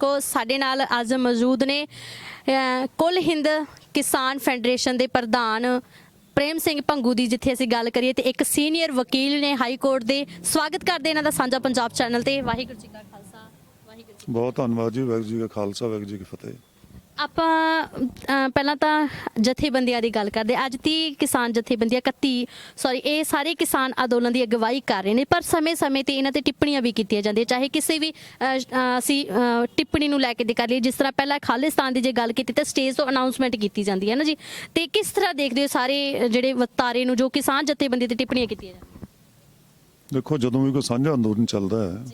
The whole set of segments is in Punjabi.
देखो साडे नाल अज मौजूद ने कुल हिंद किसान फैडरेशन के प्रधान प्रेम सिंह भंगू की जिथे असीं गल करिए तो एक सीनियर वकील ने हाई कोर्ट के स्वागत करते इन्हां दा साझा पंजाब चैनल ते। वाहिगुरू जी का खालसा वाहिगुरू जी। बहुत धन्यवाद जी। वाहिगुरू जी का खालसा वाहिगुरू जी की फतेह। ਆਪਾਂ ਪਹਿਲਾਂ ਤਾਂ ਜਥੇਬੰਦੀਆਂ ਦੀ ਗੱਲ ਕਰਦੇ। ਅੱਜ 30 ਕਿਸਾਨ ਜਥੇਬੰਦੀਆਂ 31 ਇਹ ਸਾਰੇ ਕਿਸਾਨ ਅੰਦੋਲਨ ਦੀ ਅਗਵਾਈ ਕਰ ਰਹੇ ਨੇ, ਪਰ ਸਮੇਂ-ਸਮੇਂ ਤੇ ਇਹਨਾਂ ਤੇ ਟਿੱਪਣੀਆਂ ਵੀ ਕੀਤੀਆਂ ਜਾਂਦੀਆਂ, ਚਾਹੇ ਕਿਸੇ ਵੀ ਅਸੀਂ ਟਿੱਪਣੀ ਨੂੰ ਲੈ ਕੇ ਕਰ ਲਈਏ। ਜਿਸ ਤਰ੍ਹਾਂ ਪਹਿਲਾਂ ਖਾਲਿਸਤਾਨ ਦੀ ਜੇ ਗੱਲ ਕੀਤੀ ਤਾਂ ਸਟੇਜ ਤੋਂ ਅਨਾਉਂਸਮੈਂਟ ਕੀਤੀ ਜਾਂਦੀ ਹੈ ਨਾ ਜੀ, ਤੇ ਕਿਸ ਤਰ੍ਹਾਂ ਦੇਖਦੇ ਹੋ ਸਾਰੇ ਜਿਹੜੇ ਵਤਾਰੇ ਨੂੰ ਜੋ ਕਿਸਾਨ ਜਥੇਬੰਦੀ ਤੇ ਟਿੱਪਣੀਆਂ ਕੀਤੀਆਂ ਜਾਂਦੀਆਂ? ਦੇਖੋ, ਜਦੋਂ ਵੀ ਕੋਈ ਸਾਂਝਾ ਅੰਦੋਲਨ ਚੱਲਦਾ ਹੈ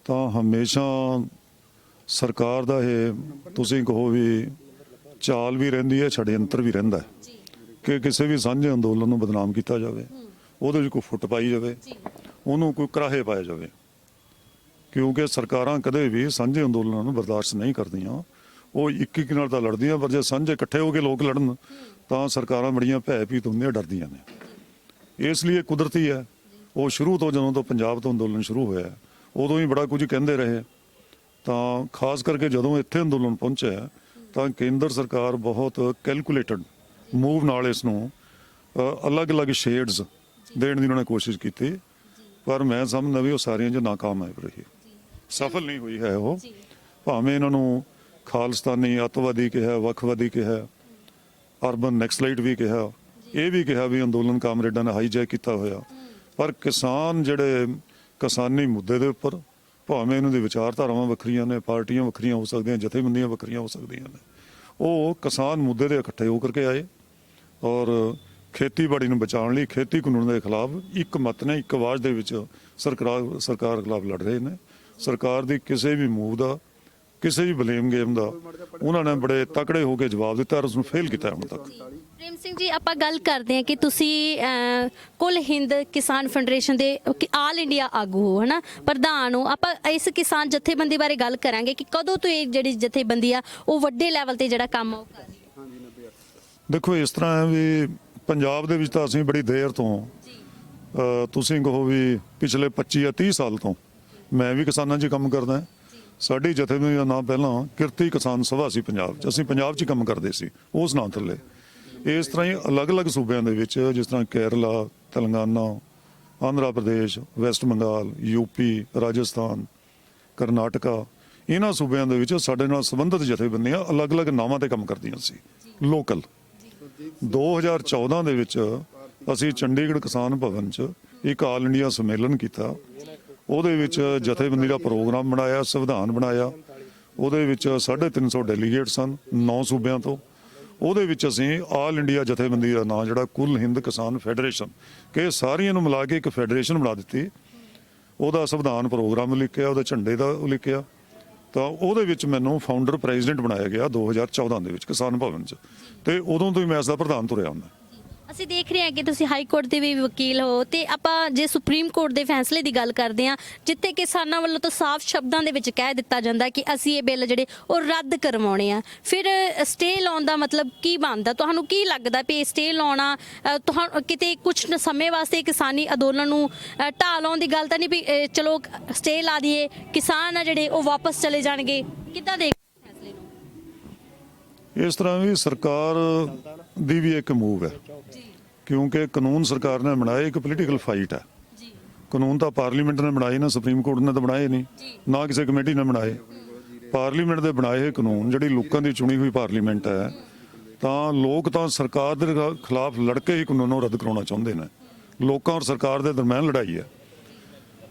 ਤਾਂ ਹਮੇਸ਼ਾ ਸਰਕਾਰ ਦਾ ਇਹ ਤੁਸੀਂ ਕਹੋ ਵੀ ਚਾਲ ਵੀ ਰਹਿੰਦੀ ਹੈ, ਛੜਯੰਤਰ ਵੀ ਰਹਿੰਦਾ ਹੈ ਕਿ ਕਿਸੇ ਵੀ ਸਾਂਝੇ ਅੰਦੋਲਨ ਨੂੰ ਬਦਨਾਮ ਕੀਤਾ ਜਾਵੇ, ਉਹਦੇ ਵਿੱਚ ਕੋਈ ਫੁੱਟ ਪਾਈ ਜਾਵੇ, ਉਹਨੂੰ ਕੋਈ ਕਰਾਹੇ ਪਾਇਆ ਜਾਵੇ, ਕਿਉਂਕਿ ਸਰਕਾਰਾਂ ਕਦੇ ਵੀ ਸਾਂਝੇ ਅੰਦੋਲਨਾਂ ਨੂੰ ਬਰਦਾਸ਼ਤ ਨਹੀਂ ਕਰਦੀਆਂ। ਉਹ ਇੱਕ ਨਾਲ ਤਾਂ ਲੜਦੀਆਂ, ਪਰ ਜੇ ਸਾਂਝੇ ਇਕੱਠੇ ਹੋ ਕੇ ਲੋਕ ਲੜਨ ਤਾਂ ਸਰਕਾਰਾਂ ਬੜੀਆਂ ਭੈ-ਭੀਤ ਹੁੰਦੀਆਂ, ਡਰਦੀਆਂ ਨੇ। ਇਸ ਲਈ ਕੁਦਰਤੀ ਹੈ। ਉਹ ਸ਼ੁਰੂ ਤੋਂ ਜਦੋਂ ਤੋਂ ਪੰਜਾਬ ਤੋਂ ਅੰਦੋਲਨ ਸ਼ੁਰੂ ਹੋਇਆ ਉਦੋਂ ਹੀ ਬੜਾ ਕੁਝ ਕਹਿੰਦੇ ਰਹੇ, ਤਾਂ ਖਾਸ ਕਰਕੇ ਜਦੋਂ ਇੱਥੇ ਅੰਦੋਲਨ ਪਹੁੰਚਿਆ ਤਾਂ ਕੇਂਦਰ ਸਰਕਾਰ ਬਹੁਤ ਕੈਲਕੂਲੇਟਡ ਮੂਵ ਨਾਲ ਇਸ ਨੂੰ ਅਲੱਗ-ਅਲੱਗ ਸ਼ੇਡਸ ਦੇਣ ਦੀ ਉਹਨਾਂ ਨੇ ਕੋਸ਼ਿਸ਼ ਕੀਤੀ, ਪਰ ਮੈਂ ਸਮਝਦਾ ਵੀ ਉਹ ਸਾਰੀਆਂ 'ਚ ਨਾਕਾਮ ਹੈ ਰਹੀ, ਸਫਲ ਨਹੀਂ ਹੋਈ ਹੈ ਉਹ। ਭਾਵੇਂ ਇਹਨਾਂ ਨੂੰ ਖਾਲਿਸਤਾਨੀ ਅੱਤਵਾਦੀ ਕਿਹਾ, ਵੱਖਵਾਦੀ ਕਿਹਾ, ਅਰਬਨ ਨੈਕਸਲਾਈਟ ਵੀ ਕਿਹਾ, ਇਹ ਵੀ ਕਿਹਾ ਵੀ ਅੰਦੋਲਨ ਕਾਮਰੇਡਾਂ ਨੇ ਹਾਈਜੈਕ ਕੀਤਾ ਹੋਇਆ, ਪਰ ਕਿਸਾਨ ਜਿਹੜੇ ਕਿਸਾਨੀ ਮੁੱਦੇ ਦੇ ਉੱਪਰ ਭਾਵੇਂ ਇਹਨਾਂ ਦੀ ਵਿਚਾਰਧਾਰਾਵਾਂ ਵੱਖਰੀਆਂ ਨੇ, ਪਾਰਟੀਆਂ ਵੱਖਰੀਆਂ ਹੋ ਸਕਦੀਆਂ, ਜਥੇਬੰਦੀਆਂ ਵੱਖਰੀਆਂ ਹੋ ਸਕਦੀਆਂ ਨੇ, ਉਹ ਕਿਸਾਨ ਮੁੱਦੇ ਦੇ ਇਕੱਠੇ ਹੋ ਕਰਕੇ ਆਏ ਔਰ ਖੇਤੀਬਾੜੀ ਨੂੰ ਬਚਾਉਣ ਲਈ ਖੇਤੀ ਕਾਨੂੰਨ ਦੇ ਖਿਲਾਫ ਇੱਕ ਮਤ ਨੇ, ਇੱਕ ਆਵਾਜ਼ ਦੇ ਵਿੱਚ ਸਰਕਾਰ ਖਿਲਾਫ ਲੜ ਰਹੇ ਨੇ। ਸਰਕਾਰ ਦੀ ਕਿਸੇ ਵੀ ਮੂਵ ਦਾ, ਕਿਸੇ ਵੀ ਬਲੇਮ ਗੇਮ ਦਾ ਉਹਨਾਂ ਨੇ ਬੜੇ ਤਕੜੇ ਹੋ ਕੇ ਜਵਾਬ ਦਿੱਤਾ ਔਰ ਉਸ ਨੂੰ ਫੇਲ ਕੀਤਾ ਹੁਣ ਤੱਕ। ਪ੍ਰੇਮ ਸਿੰਘ ਜੀ, ਆਪਾਂ ਗੱਲ ਕਰਦੇ ਹਾਂ ਕਿ ਤੁਸੀਂ ਕੁੱਲ ਹਿੰਦ ਕਿਸਾਨ ਫੈਡਰੇਸ਼ਨ ਦੇ ਆਲ ਇੰਡੀਆ ਆਗੂ ਹੋ, ਹਨਾ, ਪ੍ਰਧਾਨ ਹੋ। ਆਪਾਂ ਇਸ ਕਿਸਾਨ ਜਥੇਬੰਦੀ ਬਾਰੇ ਗੱਲ ਕਰਾਂਗੇ ਕਿ ਕਦੋਂ ਤੋਂ ਇਹ ਜਿਹੜੀ ਜਥੇਬੰਦੀ ਆ ਉਹ ਵੱਡੇ ਲੈਵਲ ਤੇ ਜਿਹੜਾ ਕੰਮ ਉਹ ਕਰ ਰਹੀ ਹੈ। ਦੇਖੋ, ਇਸ ਤਰ੍ਹਾਂ ਹੈ ਵੀ ਪੰਜਾਬ ਦੇ ਵਿੱਚ ਤਾਂ ਅਸੀਂ ਬੜੀ ਦੇਰ ਤੋਂ, ਤੁਸੀਂ ਕਹੋ ਵੀ ਪਿਛਲੇ 25 ਜਾਂ 30 ਸਾਲ ਤੋਂ ਮੈਂ ਵੀ ਕਿਸਾਨਾਂ 'ਚ ਕੰਮ ਕਰਦਾ। ਸਾਡੀ ਜਥੇਬੰਦੀ ਦਾ ਨਾਮ ਪਹਿਲਾਂ ਕਿਰਤੀ ਕਿਸਾਨ ਸਭਾ ਸੀ ਪੰਜਾਬ 'ਚ। ਅਸੀਂ ਪੰਜਾਬ 'ਚ ਕੰਮ ਕਰਦੇ ਸੀ ਉਸ ਨਾਂ ਥੱਲੇ। ਇਸ ਤਰ੍ਹਾਂ ਹੀ ਅਲੱਗ-ਅਲੱਗ ਸੂਬਿਆਂ ਦੇ ਵਿੱਚ, ਜਿਸ ਤਰ੍ਹਾਂ ਕੇਰਲਾ, ਤੇਲੰਗਾਨਾ, ਆਂਧਰਾ ਪ੍ਰਦੇਸ਼, ਵੈਸਟ ਬੰਗਾਲ, ਯੂਪੀ, ਰਾਜਸਥਾਨ, ਕਰਨਾਟਕਾ, ਇਹਨਾਂ ਸੂਬਿਆਂ ਦੇ ਵਿੱਚ ਸਾਡੇ ਨਾਲ ਸੰਬੰਧਿਤ ਜਥੇਬੰਦੀਆਂ ਅਲੱਗ-ਅਲੱਗ ਨਾਵਾਂ 'ਤੇ ਕੰਮ ਕਰਦੀਆਂ ਸੀ ਲੋਕਲ। 2014 ਦੇ ਵਿੱਚ ਅਸੀਂ ਚੰਡੀਗੜ੍ਹ ਕਿਸਾਨ ਭਵਨ 'ਚ ਇੱਕ ਆਲ ਇੰਡੀਆ ਸੰਮੇਲਨ ਕੀਤਾ। ਉਹਦੇ ਵਿੱਚ ਜਥੇਬੰਦੀ ਦਾ ਪ੍ਰੋਗਰਾਮ ਬਣਾਇਆ, ਸੰਵਿਧਾਨ ਬਣਾਇਆ। ਉਹਦੇ ਵਿੱਚ 350 ਡੈਲੀਗੇਟ ਸਨ 9 ਸੂਬਿਆਂ ਤੋਂ। ਉਹਦੇ ਵਿੱਚ ਅਸੀਂ ਆਲ ਇੰਡੀਆ ਜਥੇਬੰਦੀ ਦਾ ਨਾਂ ਜਿਹੜਾ ਕੁੱਲ ਹਿੰਦ ਕਿਸਾਨ ਫੈਡਰੇਸ਼ਨ, ਕਿ ਸਾਰੀਆਂ ਨੂੰ ਮਿਲਾ ਕੇ ਇੱਕ ਫੈਡਰੇਸ਼ਨ ਬਣਾ ਦਿੱਤੀ। ਉਹਦਾ ਸੰਵਿਧਾਨ ਪ੍ਰੋਗਰਾਮ ਲਿਖਿਆ, ਉਹਦੇ ਝੰਡੇ ਦਾ ਲਿਖਿਆ, ਤਾਂ ਉਹਦੇ ਵਿੱਚ ਮੈਨੂੰ ਫਾਊਂਡਰ ਪ੍ਰੈਜ਼ੀਡੈਂਟ ਬਣਾਇਆ ਗਿਆ 2014 ਦੇ ਵਿੱਚ ਕਿਸਾਨ ਭਵਨ 'ਚ, ਤੇ ਉਦੋਂ ਤੋਂ ਹੀ ਮੈਂ ਇਸ ਦਾ ਪ੍ਰਧਾਨ ਤੁਰਿਆ ਹੁੰਦਾ। ਅਸੀਂ ਦੇਖ ਰਹੇ ਹਾਂ ਕਿ ਤੁਸੀਂ ਹਾਈ ਕੋਰਟ ਦੇ ਵੀ ਵਕੀਲ ਹੋ, ਤੇ ਆਪਾਂ ਜੇ ਸੁਪਰੀਮ ਕੋਰਟ ਦੇ ਫੈਸਲੇ ਦੀ ਗੱਲ ਕਰਦੇ ਹਾਂ, ਜਿੱਥੇ ਕਿਸਾਨਾਂ ਵੱਲੋਂ ਤਾਂ ਸਾਫ਼ ਸ਼ਬਦਾਂ ਦੇ ਵਿੱਚ ਕਹਿ ਦਿੱਤਾ ਜਾਂਦਾ ਕਿ ਅਸੀਂ ਇਹ ਬਿੱਲ ਜਿਹੜੇ ਉਹ ਰੱਦ ਕਰਵਾਉਣੇ ਆ, ਫਿਰ ਸਟੇ ਲਾਉਣ ਦਾ ਮਤਲਬ ਕੀ ਬਣਦਾ? ਤੁਹਾਨੂੰ ਕੀ ਲੱਗਦਾ ਵੀ ਸਟੇ ਲਾਉਣਾ ਤੁਹਾਨੂੰ ਕਿਤੇ ਕੁਝ ਸਮੇਂ ਵਾਸਤੇ ਕਿਸਾਨੀ ਅੰਦੋਲਨ ਨੂੰ ਢਾਹ ਲਾਉਣ ਦੀ ਗੱਲ ਤਾਂ ਨਹੀਂ ਵੀ ਚਲੋ ਸਟੇ ਲਾ ਦਈਏ, ਕਿਸਾਨ ਆ ਜਿਹੜੇ ਉਹ ਵਾਪਸ ਚਲੇ ਜਾਣਗੇ? ਕਿੱਦਾਂ ਦੇਖ ਫੈਸਲੇ ਨੂੰ? ਇਸ ਤਰ੍ਹਾਂ ਵੀ ਸਰਕਾਰ ਦੀ ਵੀ ਇੱਕ ਮੂਵ ਹੈ, ਕਿਉਂਕਿ ਕਾਨੂੰਨ ਸਰਕਾਰ ਨੇ ਬਣਾਏ, ਇੱਕ ਪੋਲੀਟੀਕਲ ਫਾਈਟ ਹੈ। ਕਾਨੂੰਨ ਤਾਂ ਪਾਰਲੀਮੈਂਟ ਨੇ ਬਣਾਏ ਨਾ, ਸੁਪਰੀਮ ਕੋਰਟ ਨੇ ਤਾਂ ਬਣਾਏ ਨਹੀਂ, ਨਾ ਕਿਸੇ ਕਮੇਟੀ ਨੇ ਬਣਾਏ। ਪਾਰਲੀਮੈਂਟ ਦੇ ਬਣਾਏ ਹੋਏ ਕਾਨੂੰਨ, ਜਿਹੜੀ ਲੋਕਾਂ ਦੀ ਚੁਣੀ ਹੋਈ ਪਾਰਲੀਮੈਂਟ ਹੈ, ਤਾਂ ਲੋਕ ਤਾਂ ਸਰਕਾਰ ਦੇ ਖਿਲਾਫ ਲੜ ਕੇ ਹੀ ਕਾਨੂੰਨ ਨੂੰ ਰੱਦ ਕਰਾਉਣਾ ਚਾਹੁੰਦੇ ਨੇ। ਲੋਕਾਂ ਔਰ ਸਰਕਾਰ ਦੇ ਦਰਮਿਆਨ ਲੜਾਈ ਹੈ,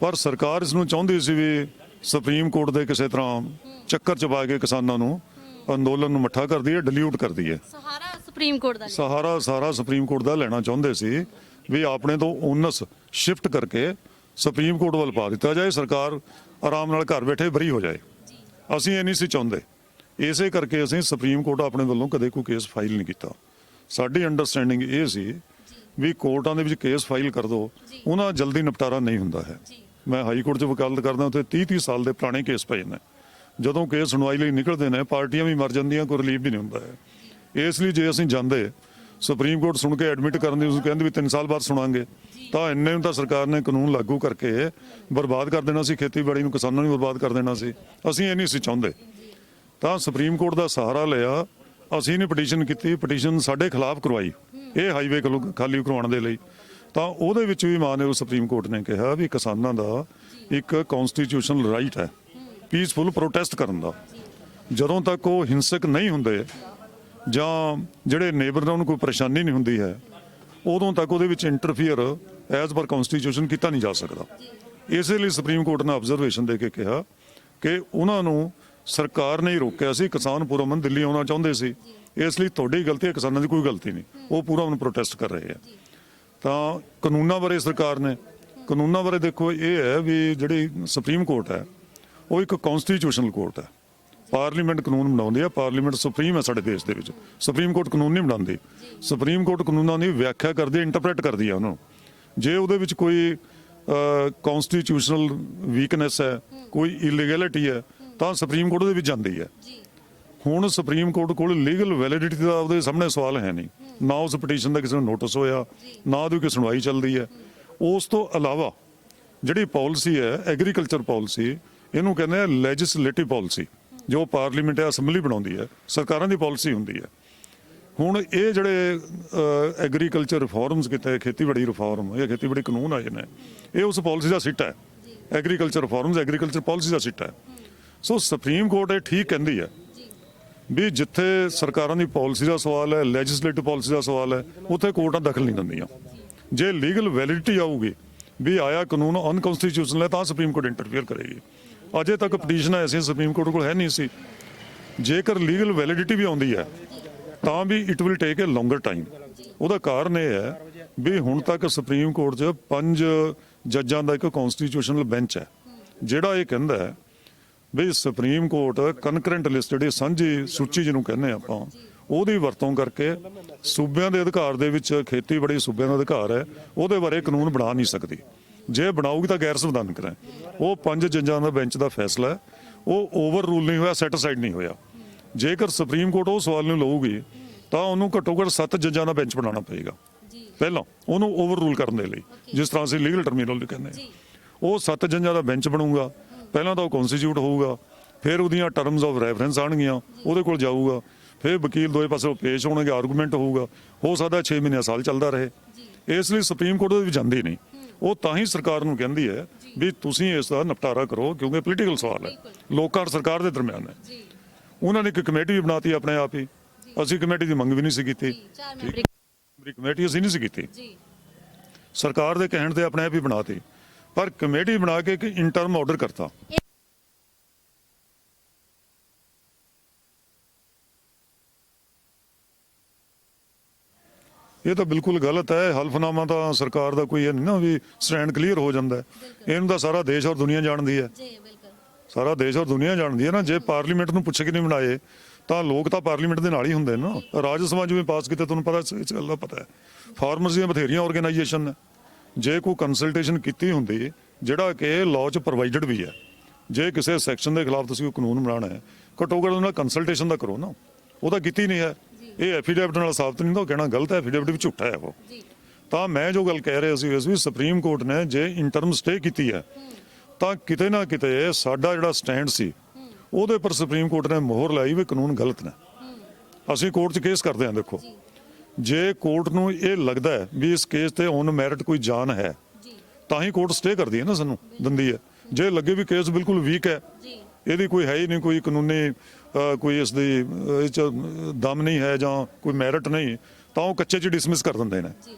ਪਰ ਸਰਕਾਰ ਇਸ ਨੂੰ ਚਾਹੁੰਦੀ ਸੀ ਵੀ ਸੁਪਰੀਮ ਕੋਰਟ ਦੇ ਕਿਸੇ ਤਰ੍ਹਾਂ ਚੱਕਰ 'ਚ ਪਾ ਕੇ ਕਿਸਾਨਾਂ ਨੂੰ ਅੰਦੋਲਨ ਨੂੰ ਮੱਠਾ ਕਰਦੀ ਹੈ, ਡਿਲਿਊਟ ਕਰਦੀ ਹੈ। ਸਹਾਰਾ ਸੁਪਰੀਮ ਕੋਰਟ ਦਾ ਸਹਾਰਾ ਸਾਰਾ ਸੁਪਰੀਮ ਕੋਰਟ ਦਾ ਲੈਣਾ ਚਾਹੁੰਦੇ ਸੀ ਵੀ ਆਪਣੇ ਤੋਂ ਓਨਸ ਸ਼ਿਫਟ ਕਰਕੇ ਸੁਪਰੀਮ ਕੋਰਟ ਵੱਲ ਪਾ ਦਿੱਤਾ ਜਾਏ, ਸਰਕਾਰ ਆਰਾਮ ਨਾਲ ਘਰ ਬੈਠੇ ਬਰੀ ਹੋ ਜਾਏ। ਅਸੀਂ ਇਹ ਨਹੀਂ ਸੀ ਚਾਹੁੰਦੇ, ਇਸੇ ਕਰਕੇ ਅਸੀਂ ਸੁਪਰੀਮ ਕੋਰਟ ਆਪਣੇ ਵੱਲੋਂ ਕਦੇ ਕੋਈ ਕੇਸ ਫਾਈਲ ਨਹੀਂ ਕੀਤਾ। ਸਾਡੀ ਅੰਡਰਸਟੈਂਡਿੰਗ ਇਹ ਸੀ ਵੀ ਕੋਰਟਾਂ ਦੇ ਵਿੱਚ ਕੇਸ ਫਾਈਲ ਕਰ ਦੋ, ਉਹਨਾਂ ਜਲਦੀ ਨਿਪਟਾਰਾ ਨਹੀਂ ਹੁੰਦਾ ਹੈ। ਮੈਂ ਹਾਈ ਕੋਰਟ 'ਚ ਵਕਾਲਤ ਕਰਦਾ, ਉੱਥੇ 30-30 ਸਾਲ ਦੇ ਪੁਰਾਣੇ ਕੇਸ ਪਏ ਨੇ। ਜਦੋਂ ਕੇਸ ਸੁਣਵਾਈ ਲਈ ਨਿਕਲਦੇ ਨੇ, ਪਾਰਟੀਆਂ ਵੀ ਮਰ ਜਾਂਦੀਆਂ, ਕੋਈ ਰਿਲੀਫ ਵੀ ਨਹੀਂ ਹੁੰਦਾ ਹੈ। ਇਸ ਲਈ ਜੇ ਅਸੀਂ ਜਾਂਦੇ ਸੁਪਰੀਮ ਕੋਰਟ ਸੁਣ ਕੇ ਐਡਮਿਟ ਕਰਨ ਦੀ ਉਸ ਕਹਿੰਦੇ ਵੀ 3 ਸਾਲ ਬਾਅਦ ਸੁਣਾਂਗੇ, ਤਾਂ ਇੰਨੇ ਨੂੰ ਤਾਂ ਸਰਕਾਰ ਨੇ ਕਾਨੂੰਨ ਲਾਗੂ ਕਰਕੇ ਬਰਬਾਦ ਕਰ ਦੇਣਾ ਸੀ, ਖੇਤੀਬਾੜੀ ਨੂੰ, ਕਿਸਾਨਾਂ ਨੂੰ ਬਰਬਾਦ ਕਰ ਦੇਣਾ ਸੀ। ਅਸੀਂ ਇਹ ਨਹੀਂ ਸੀ ਚਾਹੁੰਦੇ, ਤਾਂ ਸੁਪਰੀਮ ਕੋਰਟ ਦਾ ਸਹਾਰਾ ਲਿਆ। ਅਸੀਂ ਨੇ ਪਟੀਸ਼ਨ ਕੀਤੀ, ਪਟੀਸ਼ਨ ਸਾਡੇ ਖਿਲਾਫ ਕਰਵਾਈ ਇਹ ਹਾਈਵੇ ਖਾਲੀ ਕਰਵਾਉਣ ਦੇ ਲਈ। ਤਾਂ ਉਹਦੇ ਵਿੱਚ ਵੀ ਮਾਨਯੋਗ ਸੁਪਰੀਮ ਕੋਰਟ ਨੇ ਕਿਹਾ ਵੀ ਕਿਸਾਨਾਂ ਦਾ ਇੱਕ ਕਨਸਟੀਟਿਊਸ਼ਨਲ ਰਾਈਟ ਹੈ ਪੀਸਫੁਲ ਪ੍ਰੋਟੈਸਟ ਕਰਨ ਦਾ, ਜਦੋਂ ਤੱਕ ਉਹ ਹਿੰਸਕ ਨਹੀਂ ਹੁੰਦੇ ਜਾਂ ਜਿਹੜੇ ਨੇਬਰ ਨਾਲ ਉਹਨੂੰ ਕੋਈ ਪਰੇਸ਼ਾਨੀ ਨਹੀਂ ਹੁੰਦੀ ਹੈ, ਉਦੋਂ ਤੱਕ ਉਹਦੇ ਵਿੱਚ ਇੰਟਰਫੀਅਰ ਐਜ਼ ਪਰ ਕਨਸਟੀਟਿਊਸ਼ਨ ਕੀਤਾ ਨਹੀਂ ਜਾ ਸਕਦਾ। ਇਸੇ ਲਈ ਸੁਪਰੀਮ ਕੋਰਟ ਨੇ ਆਬਜ਼ਰਵੇਸ਼ਨ ਦੇ ਕੇ ਕਿਹਾ ਕਿ ਉਹਨਾਂ ਨੂੰ ਸਰਕਾਰ ਨੇ ਹੀ ਰੋਕਿਆ ਸੀ, ਕਿਸਾਨ ਪੁਰਅਮਨ ਦਿੱਲੀ ਆਉਣਾ ਚਾਹੁੰਦੇ ਸੀ, ਇਸ ਲਈ ਤੁਹਾਡੀ ਗਲਤੀ ਹੈ, ਕਿਸਾਨਾਂ ਦੀ ਕੋਈ ਗਲਤੀ ਨਹੀਂ, ਉਹ ਪੂਰਾ ਉਹਨੂੰ ਪ੍ਰੋਟੈਸਟ ਕਰ ਰਹੇ ਆ। ਤਾਂ ਕਾਨੂੰਨਾਂ ਬਾਰੇ ਸਰਕਾਰ ਨੇ, ਕਾਨੂੰਨਾਂ ਬਾਰੇ ਦੇਖੋ ਇਹ ਹੈ ਵੀ ਜਿਹੜੀ ਸੁਪਰੀਮ ਕੋਰਟ ਹੈ ਉਹ ਇੱਕ ਕਨਸਟੀਟਿਊਸ਼ਨਲ ਕੋਰਟ ਹੈ, ਪਾਰਲੀਮੈਂਟ ਕਾਨੂੰਨ ਬਣਾਉਂਦੀ ਹੈ, ਪਾਰਲੀਮੈਂਟ ਸੁਪਰੀਮ ਹੈ ਸਾਡੇ ਦੇਸ਼ ਦੇ ਵਿੱਚ। ਸੁਪਰੀਮ ਕੋਰਟ ਕਾਨੂੰਨ ਨਹੀਂ ਬਣਾਉਂਦੀ, ਸੁਪਰੀਮ ਕੋਰਟ ਕਾਨੂੰਨਾਂ ਦੀ ਵਿਆਖਿਆ ਕਰਦੀ ਹੈ, ਇੰਟਰਪ੍ਰੇਟ ਕਰਦੀ ਹੈ ਉਹਨਾਂ ਨੂੰ। ਜੇ ਉਹਦੇ ਵਿੱਚ ਕੋਈ ਕਨਸਟੀਟਿਊਸ਼ਨਲ ਵੀਕਨੈਸ ਹੈ, ਕੋਈ ਇਲੀਗੈਲਿਟੀ ਹੈ, ਤਾਂ ਸੁਪਰੀਮ ਕੋਰਟ ਦੇ ਵਿੱਚ ਜਾਂਦੀ ਹੈ। ਹੁਣ ਸੁਪਰੀਮ ਕੋਰਟ ਕੋਲ ਲੀਗਲ ਵੈਲਿਡਿਟੀ ਦਾ ਉਹਦੇ ਸਾਹਮਣੇ ਸਵਾਲ ਹੈ ਨਹੀਂ, ਨਾ ਉਸ ਪਟੀਸ਼ਨ ਦਾ ਕਿਸੇ ਨੂੰ ਨੋਟਿਸ ਹੋਇਆ, ਨਾ ਉਹਦੀ ਕੋਈ ਸੁਣਵਾਈ ਚੱਲਦੀ ਹੈ। ਉਸ ਤੋਂ ਇਲਾਵਾ ਜਿਹੜੀ ਪਾਲਿਸੀ ਹੈ ਐਗਰੀਕਲਚਰ ਪਾਲਿਸੀ, ਇਹਨੂੰ ਕਹਿੰਦੇ ਆ ਲੈਜਿਸਲੇਟਿਵ ਪਾਲਿਸੀ, ਜੋ ਪਾਰਲੀਮੈਂਟ ਹੈ ਅਸੈਂਬਲੀ ਬਣਾਉਂਦੀ ਹੈ, ਸਰਕਾਰਾਂ ਦੀ ਪਾਲਿਸੀ ਹੁੰਦੀ ਹੈ। ਹੁਣ ਇਹ ਜਿਹੜੇ ਐਗਰੀਕਲਚਰ ਰਿਫਾਰਮਸ ਕੀਤੇ, ਖੇਤੀਬਾੜੀ ਰਿਫਾਰਮ ਜਾਂ ਖੇਤੀਬਾੜੀ ਕਾਨੂੰਨ ਆਏ ਨੇ, ਇਹ ਉਸ ਪਾਲਿਸੀ ਦਾ ਸਿੱਟਾ ਹੈ। ਐਗਰੀਕਲਚਰ ਰਿਫਾਰਮਸ ਐਗਰੀਕਲਚਰ ਪਾਲਿਸੀ ਦਾ ਸਿੱਟਾ ਹੈ। ਸੋ ਸੁਪਰੀਮ ਕੋਰਟ ਇਹ ਠੀਕ ਕਹਿੰਦੀ ਹੈ ਵੀ ਜਿੱਥੇ ਸਰਕਾਰਾਂ ਦੀ ਪਾਲਿਸੀ ਦਾ ਸਵਾਲ ਹੈ, ਲੈਜਿਸਲੇਟਿਵ ਪਾਲਿਸੀ ਦਾ ਸਵਾਲ ਹੈ, ਉੱਥੇ ਕੋਰਟਾਂ ਦਖਲ ਨਹੀਂ ਦਿੰਦੀਆਂ। ਜੇ ਲੀਗਲ ਵੈਲਿਡਿਟੀ ਆਊਗੀ ਵੀ ਆਇਆ ਕਾਨੂੰਨ ਅਨਕਨਸਟੀਟਿਊਸ਼ਨਲ ਹੈ, ਤਾਂ ਸੁਪਰੀਮ ਕੋਰਟ ਇੰਟਰਫੇਅਰ ਕਰੇਗੀ। ਅਜੇ ਤੱਕ ਪਟੀਸ਼ਨ ਐਸੀ ਸੁਪਰੀਮ ਕੋਰਟ ਕੋਲ ਹੈ ਨਹੀਂ ਸੀ। ਜੇਕਰ ਲੀਗਲ ਵੈਲਿਡਿਟੀ ਵੀ ਆਉਂਦੀ ਹੈ ਤਾਂ ਵੀ it will take a longer time. ਉਹਦਾ ਕਾਰਨ ਇਹ ਹੈ ਵੀ ਹੁਣ ਤੱਕ ਸੁਪਰੀਮ ਕੋਰਟ 'ਚ 5 ਜੱਜਾਂ ਦਾ ਇੱਕ ਕਨਸਟੀਟਿਊਸ਼ਨਲ ਬੈਂਚ ਹੈ, ਜਿਹੜਾ ਇਹ ਕਹਿੰਦਾ ਹੈ ਵੀ ਸੁਪਰੀਮ ਕੋਰਟ ਕਨਕਰੈਂਟ ਲਿਸਟ, ਜਿਹੜੀ ਸਾਂਝੀ ਸੂਚੀ ਜਿਹਨੂੰ ਕਹਿੰਦੇ ਆਪਾਂ, ਉਹਦੀ ਵਰਤੋਂ ਕਰਕੇ ਸੂਬਿਆਂ ਦੇ ਅਧਿਕਾਰ ਦੇ ਵਿੱਚ ਖੇਤੀਬਾੜੀ ਸੂਬਿਆਂ ਦਾ ਅਧਿਕਾਰ ਹੈ, ਉਹਦੇ ਬਾਰੇ ਕਾਨੂੰਨ ਬਣਾ ਨਹੀਂ ਸਕਦੀ। ਜੇ ਬਣਾਉਗੀ ਤਾਂ ਗੈਰ ਸੰਵਿਧਾਨਕ ਹੈ। ਉਹ 5 ਜੱਜਾਂ ਦਾ ਬੈਂਚ ਦਾ ਫੈਸਲਾ ਹੈ, ਉਹ ਓਵਰ ਰੂਲ ਨਹੀਂ ਹੋਇਆ, ਸੈਟੀਸਫਾਈਡ ਨਹੀਂ ਹੋਇਆ। ਜੇਕਰ ਸੁਪਰੀਮ ਕੋਰਟ ਉਹ ਸਵਾਲ ਨੂੰ ਲਊਗੀ ਤਾਂ ਉਹਨੂੰ ਘੱਟੋ ਘੱਟ 7 ਜੱਜਾਂ ਦਾ ਬੈਂਚ ਬਣਾਉਣਾ ਪਏਗਾ ਪਹਿਲਾਂ ਉਹਨੂੰ ਓਵਰ ਰੂਲ ਕਰਨ ਦੇ ਲਈ, ਜਿਸ ਤਰ੍ਹਾਂ ਅਸੀਂ ਲੀਗਲ ਟਰਮੀਨੋਲੋਜੀ ਕਹਿੰਦੇ ਹਾਂ। ਉਹ 7 ਜੱਜਾਂ ਦਾ ਬੈਂਚ ਬਣੂਗਾ, ਪਹਿਲਾਂ ਤਾਂ ਉਹ ਕਨਸਟੀਟਿਊਟ ਹੋਊਗਾ, ਫਿਰ ਉਹਦੀਆਂ ਟਰਮਸ ਆਫ ਰੈਫਰੈਂਸ ਆਉਣਗੀਆਂ, ਉਹਦੇ ਕੋਲ ਜਾਊਗਾ, ਫਿਰ ਵਕੀਲ ਦੋਵੇਂ ਪਾਸੇ ਪੇਸ਼ ਹੋਣਗੇ, ਆਰਗੂਮੈਂਟ ਹੋਊਗਾ, ਹੋ ਸਕਦਾ 6 ਮਹੀਨੇ ਸਾਲ ਚੱਲਦਾ ਰਹੇ। ਇਸ ਲਈ ਸੁਪਰੀਮ ਕੋਰਟ ਦੇ ਵਿੱਚ ਜਾਂਦੀ ਨਹੀਂ। ਉਹ ਤਾਂ ਹੀ ਸਰਕਾਰ ਨੂੰ ਕਹਿੰਦੀ ਹੈ ਵੀ ਤੁਸੀਂ ਇਸ ਦਾ ਨਿਪਟਾਰਾ ਕਰੋ, ਕਿਉਂਕਿ ਪੋਲੀਟੀਕਲ ਸਵਾਲ ਹੈ, ਲੋਕਾਂ ਔਰ ਸਰਕਾਰ ਦੇ ਦਰਮਿਆਨ ਹੈ। ਉਹਨਾਂ ਨੇ ਇੱਕ ਕਮੇਟੀ ਵੀ ਬਣਾਤੀ ਆਪਣੇ ਆਪ ਹੀ, ਅਸੀਂ ਕਮੇਟੀ ਦੀ ਮੰਗ ਵੀ ਨਹੀਂ ਸੀ ਕੀਤੀ, ਕਮੇਟੀ ਅਸੀਂ ਨਹੀਂ ਸੀ ਕੀਤੀ, ਸਰਕਾਰ ਦੇ ਕਹਿਣ ਤੇ ਆਪਣੇ ਆਪ ਹੀ ਬਣਾਤੀ, ਪਰ ਕਮੇਟੀ ਬਣਾ ਕੇ ਇੱਕ ਇੰਟਰਮ ਆਰਡਰ ਕਰਤਾ। ਇਹ ਤਾਂ ਬਿਲਕੁਲ ਗਲਤ ਹੈ। ਹਲਫਨਾਮਾ ਤਾਂ ਸਰਕਾਰ ਦਾ ਕੋਈ ਇਹ ਨਹੀਂ ਨਾ ਵੀ ਸਟੈਂਡ ਕਲੀਅਰ ਹੋ ਜਾਂਦਾ, ਇਹਨੂੰ ਤਾਂ ਸਾਰਾ ਦੇਸ਼ ਔਰ ਦੁਨੀਆ ਜਾਣਦੀ ਹੈ, ਸਾਰਾ ਦੇਸ਼ ਔਰ ਦੁਨੀਆ ਜਾਣਦੀ ਹੈ ਨਾ। ਜੇ ਪਾਰਲੀਮੈਂਟ ਨੂੰ ਪੁੱਛ ਕੇ ਨਹੀਂ ਬਣਾਏ ਤਾਂ ਲੋਕ ਤਾਂ ਪਾਰਲੀਮੈਂਟ ਦੇ ਨਾਲ ਹੀ ਹੁੰਦੇ ਨੇ ਨਾ। ਰਾਜ ਸਭਾ ਜਿਵੇਂ ਪਾਸ ਕੀਤੇ, ਤੁਹਾਨੂੰ ਪਤਾ ਇਸ ਗੱਲ ਦਾ ਪਤਾ ਹੈ। ਫਾਰਮਰਸ ਦੀਆਂ ਬਥੇਰੀਆਂ ਆਰਗੇਨਾਈਜੇਸ਼ਨ ਨੇ, ਜੇ ਕੋਈ ਕੰਸਲਟੇਸ਼ਨ ਕੀਤੀ ਹੁੰਦੀ, ਜਿਹੜਾ ਕਿ ਲਾਅ 'ਚ ਪ੍ਰੋਵਾਈਡਡ ਵੀ ਹੈ, ਜੇ ਕਿਸੇ ਸੈਕਸ਼ਨ ਦੇ ਖਿਲਾਫ ਤੁਸੀਂ ਕੋਈ ਕਾਨੂੰਨ ਬਣਾਉਣਾ ਹੈ, ਘੱਟੋ ਘੱਟ ਉਹਨਾਂ ਕੰਸਲਟੇਸ਼ਨ ਦਾ ਕਰੋ ਨਾ। ਉਹ ਤਾਂ ਕੀਤੀ ਨਹੀਂ ਹੈ। ਇਹ ਐਫੀਡੇਵਿਟ ਨਾਲ ਸਾਬਤ ਨਹੀਂ, ਤਾਂ ਕਹਿਣਾ ਗਲਤ ਹੈ, ਐਫੀਡੇਵਿਟ ਵੀ ਝੂਠਾ ਹੈ ਉਹ। ਤਾਂ ਮੈਂ ਜੋ ਗੱਲ ਕਹਿ ਰਿਹਾ ਸੀ ਇਸ ਵੀ ਸੁਪਰੀਮ ਕੋਰਟ ਨੇ ਜੇ ਇੰਟਰਮ ਸਟੇ ਕੀਤੀ ਹੈ, ਤਾਂ ਕਿਤੇ ਨਾ ਕਿਤੇ ਸਾਡਾ ਜਿਹੜਾ ਸਟੈਂਡ ਸੀ ਉਹਦੇ ਪਰ ਸੁਪਰੀਮ ਕੋਰਟ ਨੇ ਮੋਹਰ ਲਾਈ ਵੀ ਕਾਨੂੰਨ ਗਲਤ ਨੇ। ਅਸੀਂ ਕੋਰਟ 'ਚ ਕੇਸ ਕਰਦੇ ਹਾਂ। ਦੇਖੋ, ਜੇ ਕੋਰਟ ਨੂੰ ਇਹ ਲੱਗਦਾ ਹੈ ਵੀ ਇਸ ਕੇਸ ਤੇ ਔਨ ਮੈਰਿਟ ਕੋਈ ਜਾਨ ਹੈ, ਤਾਂ ਹੀ ਕੋਰਟ ਸਟੇ ਕਰਦੀ ਹੈ ਨਾ, ਸਾਨੂੰ ਦਿੰਦੀ ਹੈ। ਜੇ ਲੱਗੇ ਵੀ ਕੇਸ ਬਿਲਕੁਲ ਵੀਕ ਹੈ, ਇਹਦੀ ਕੋਈ ਹੈ ਹੀ ਨਹੀਂ, ਕੋਈ ਕਾਨੂੰਨੀ ਕੋਈ ਇਸ ਦੀ ਇਹ 'ਚ ਦਮ ਨਹੀਂ ਹੈ ਜਾਂ ਕੋਈ ਮੈਰਿਟ ਨਹੀਂ, ਤਾਂ ਉਹ ਕੱਚੇ 'ਚ ਡਿਸਮਿਸ ਕਰ ਦਿੰਦੇ ਨੇ।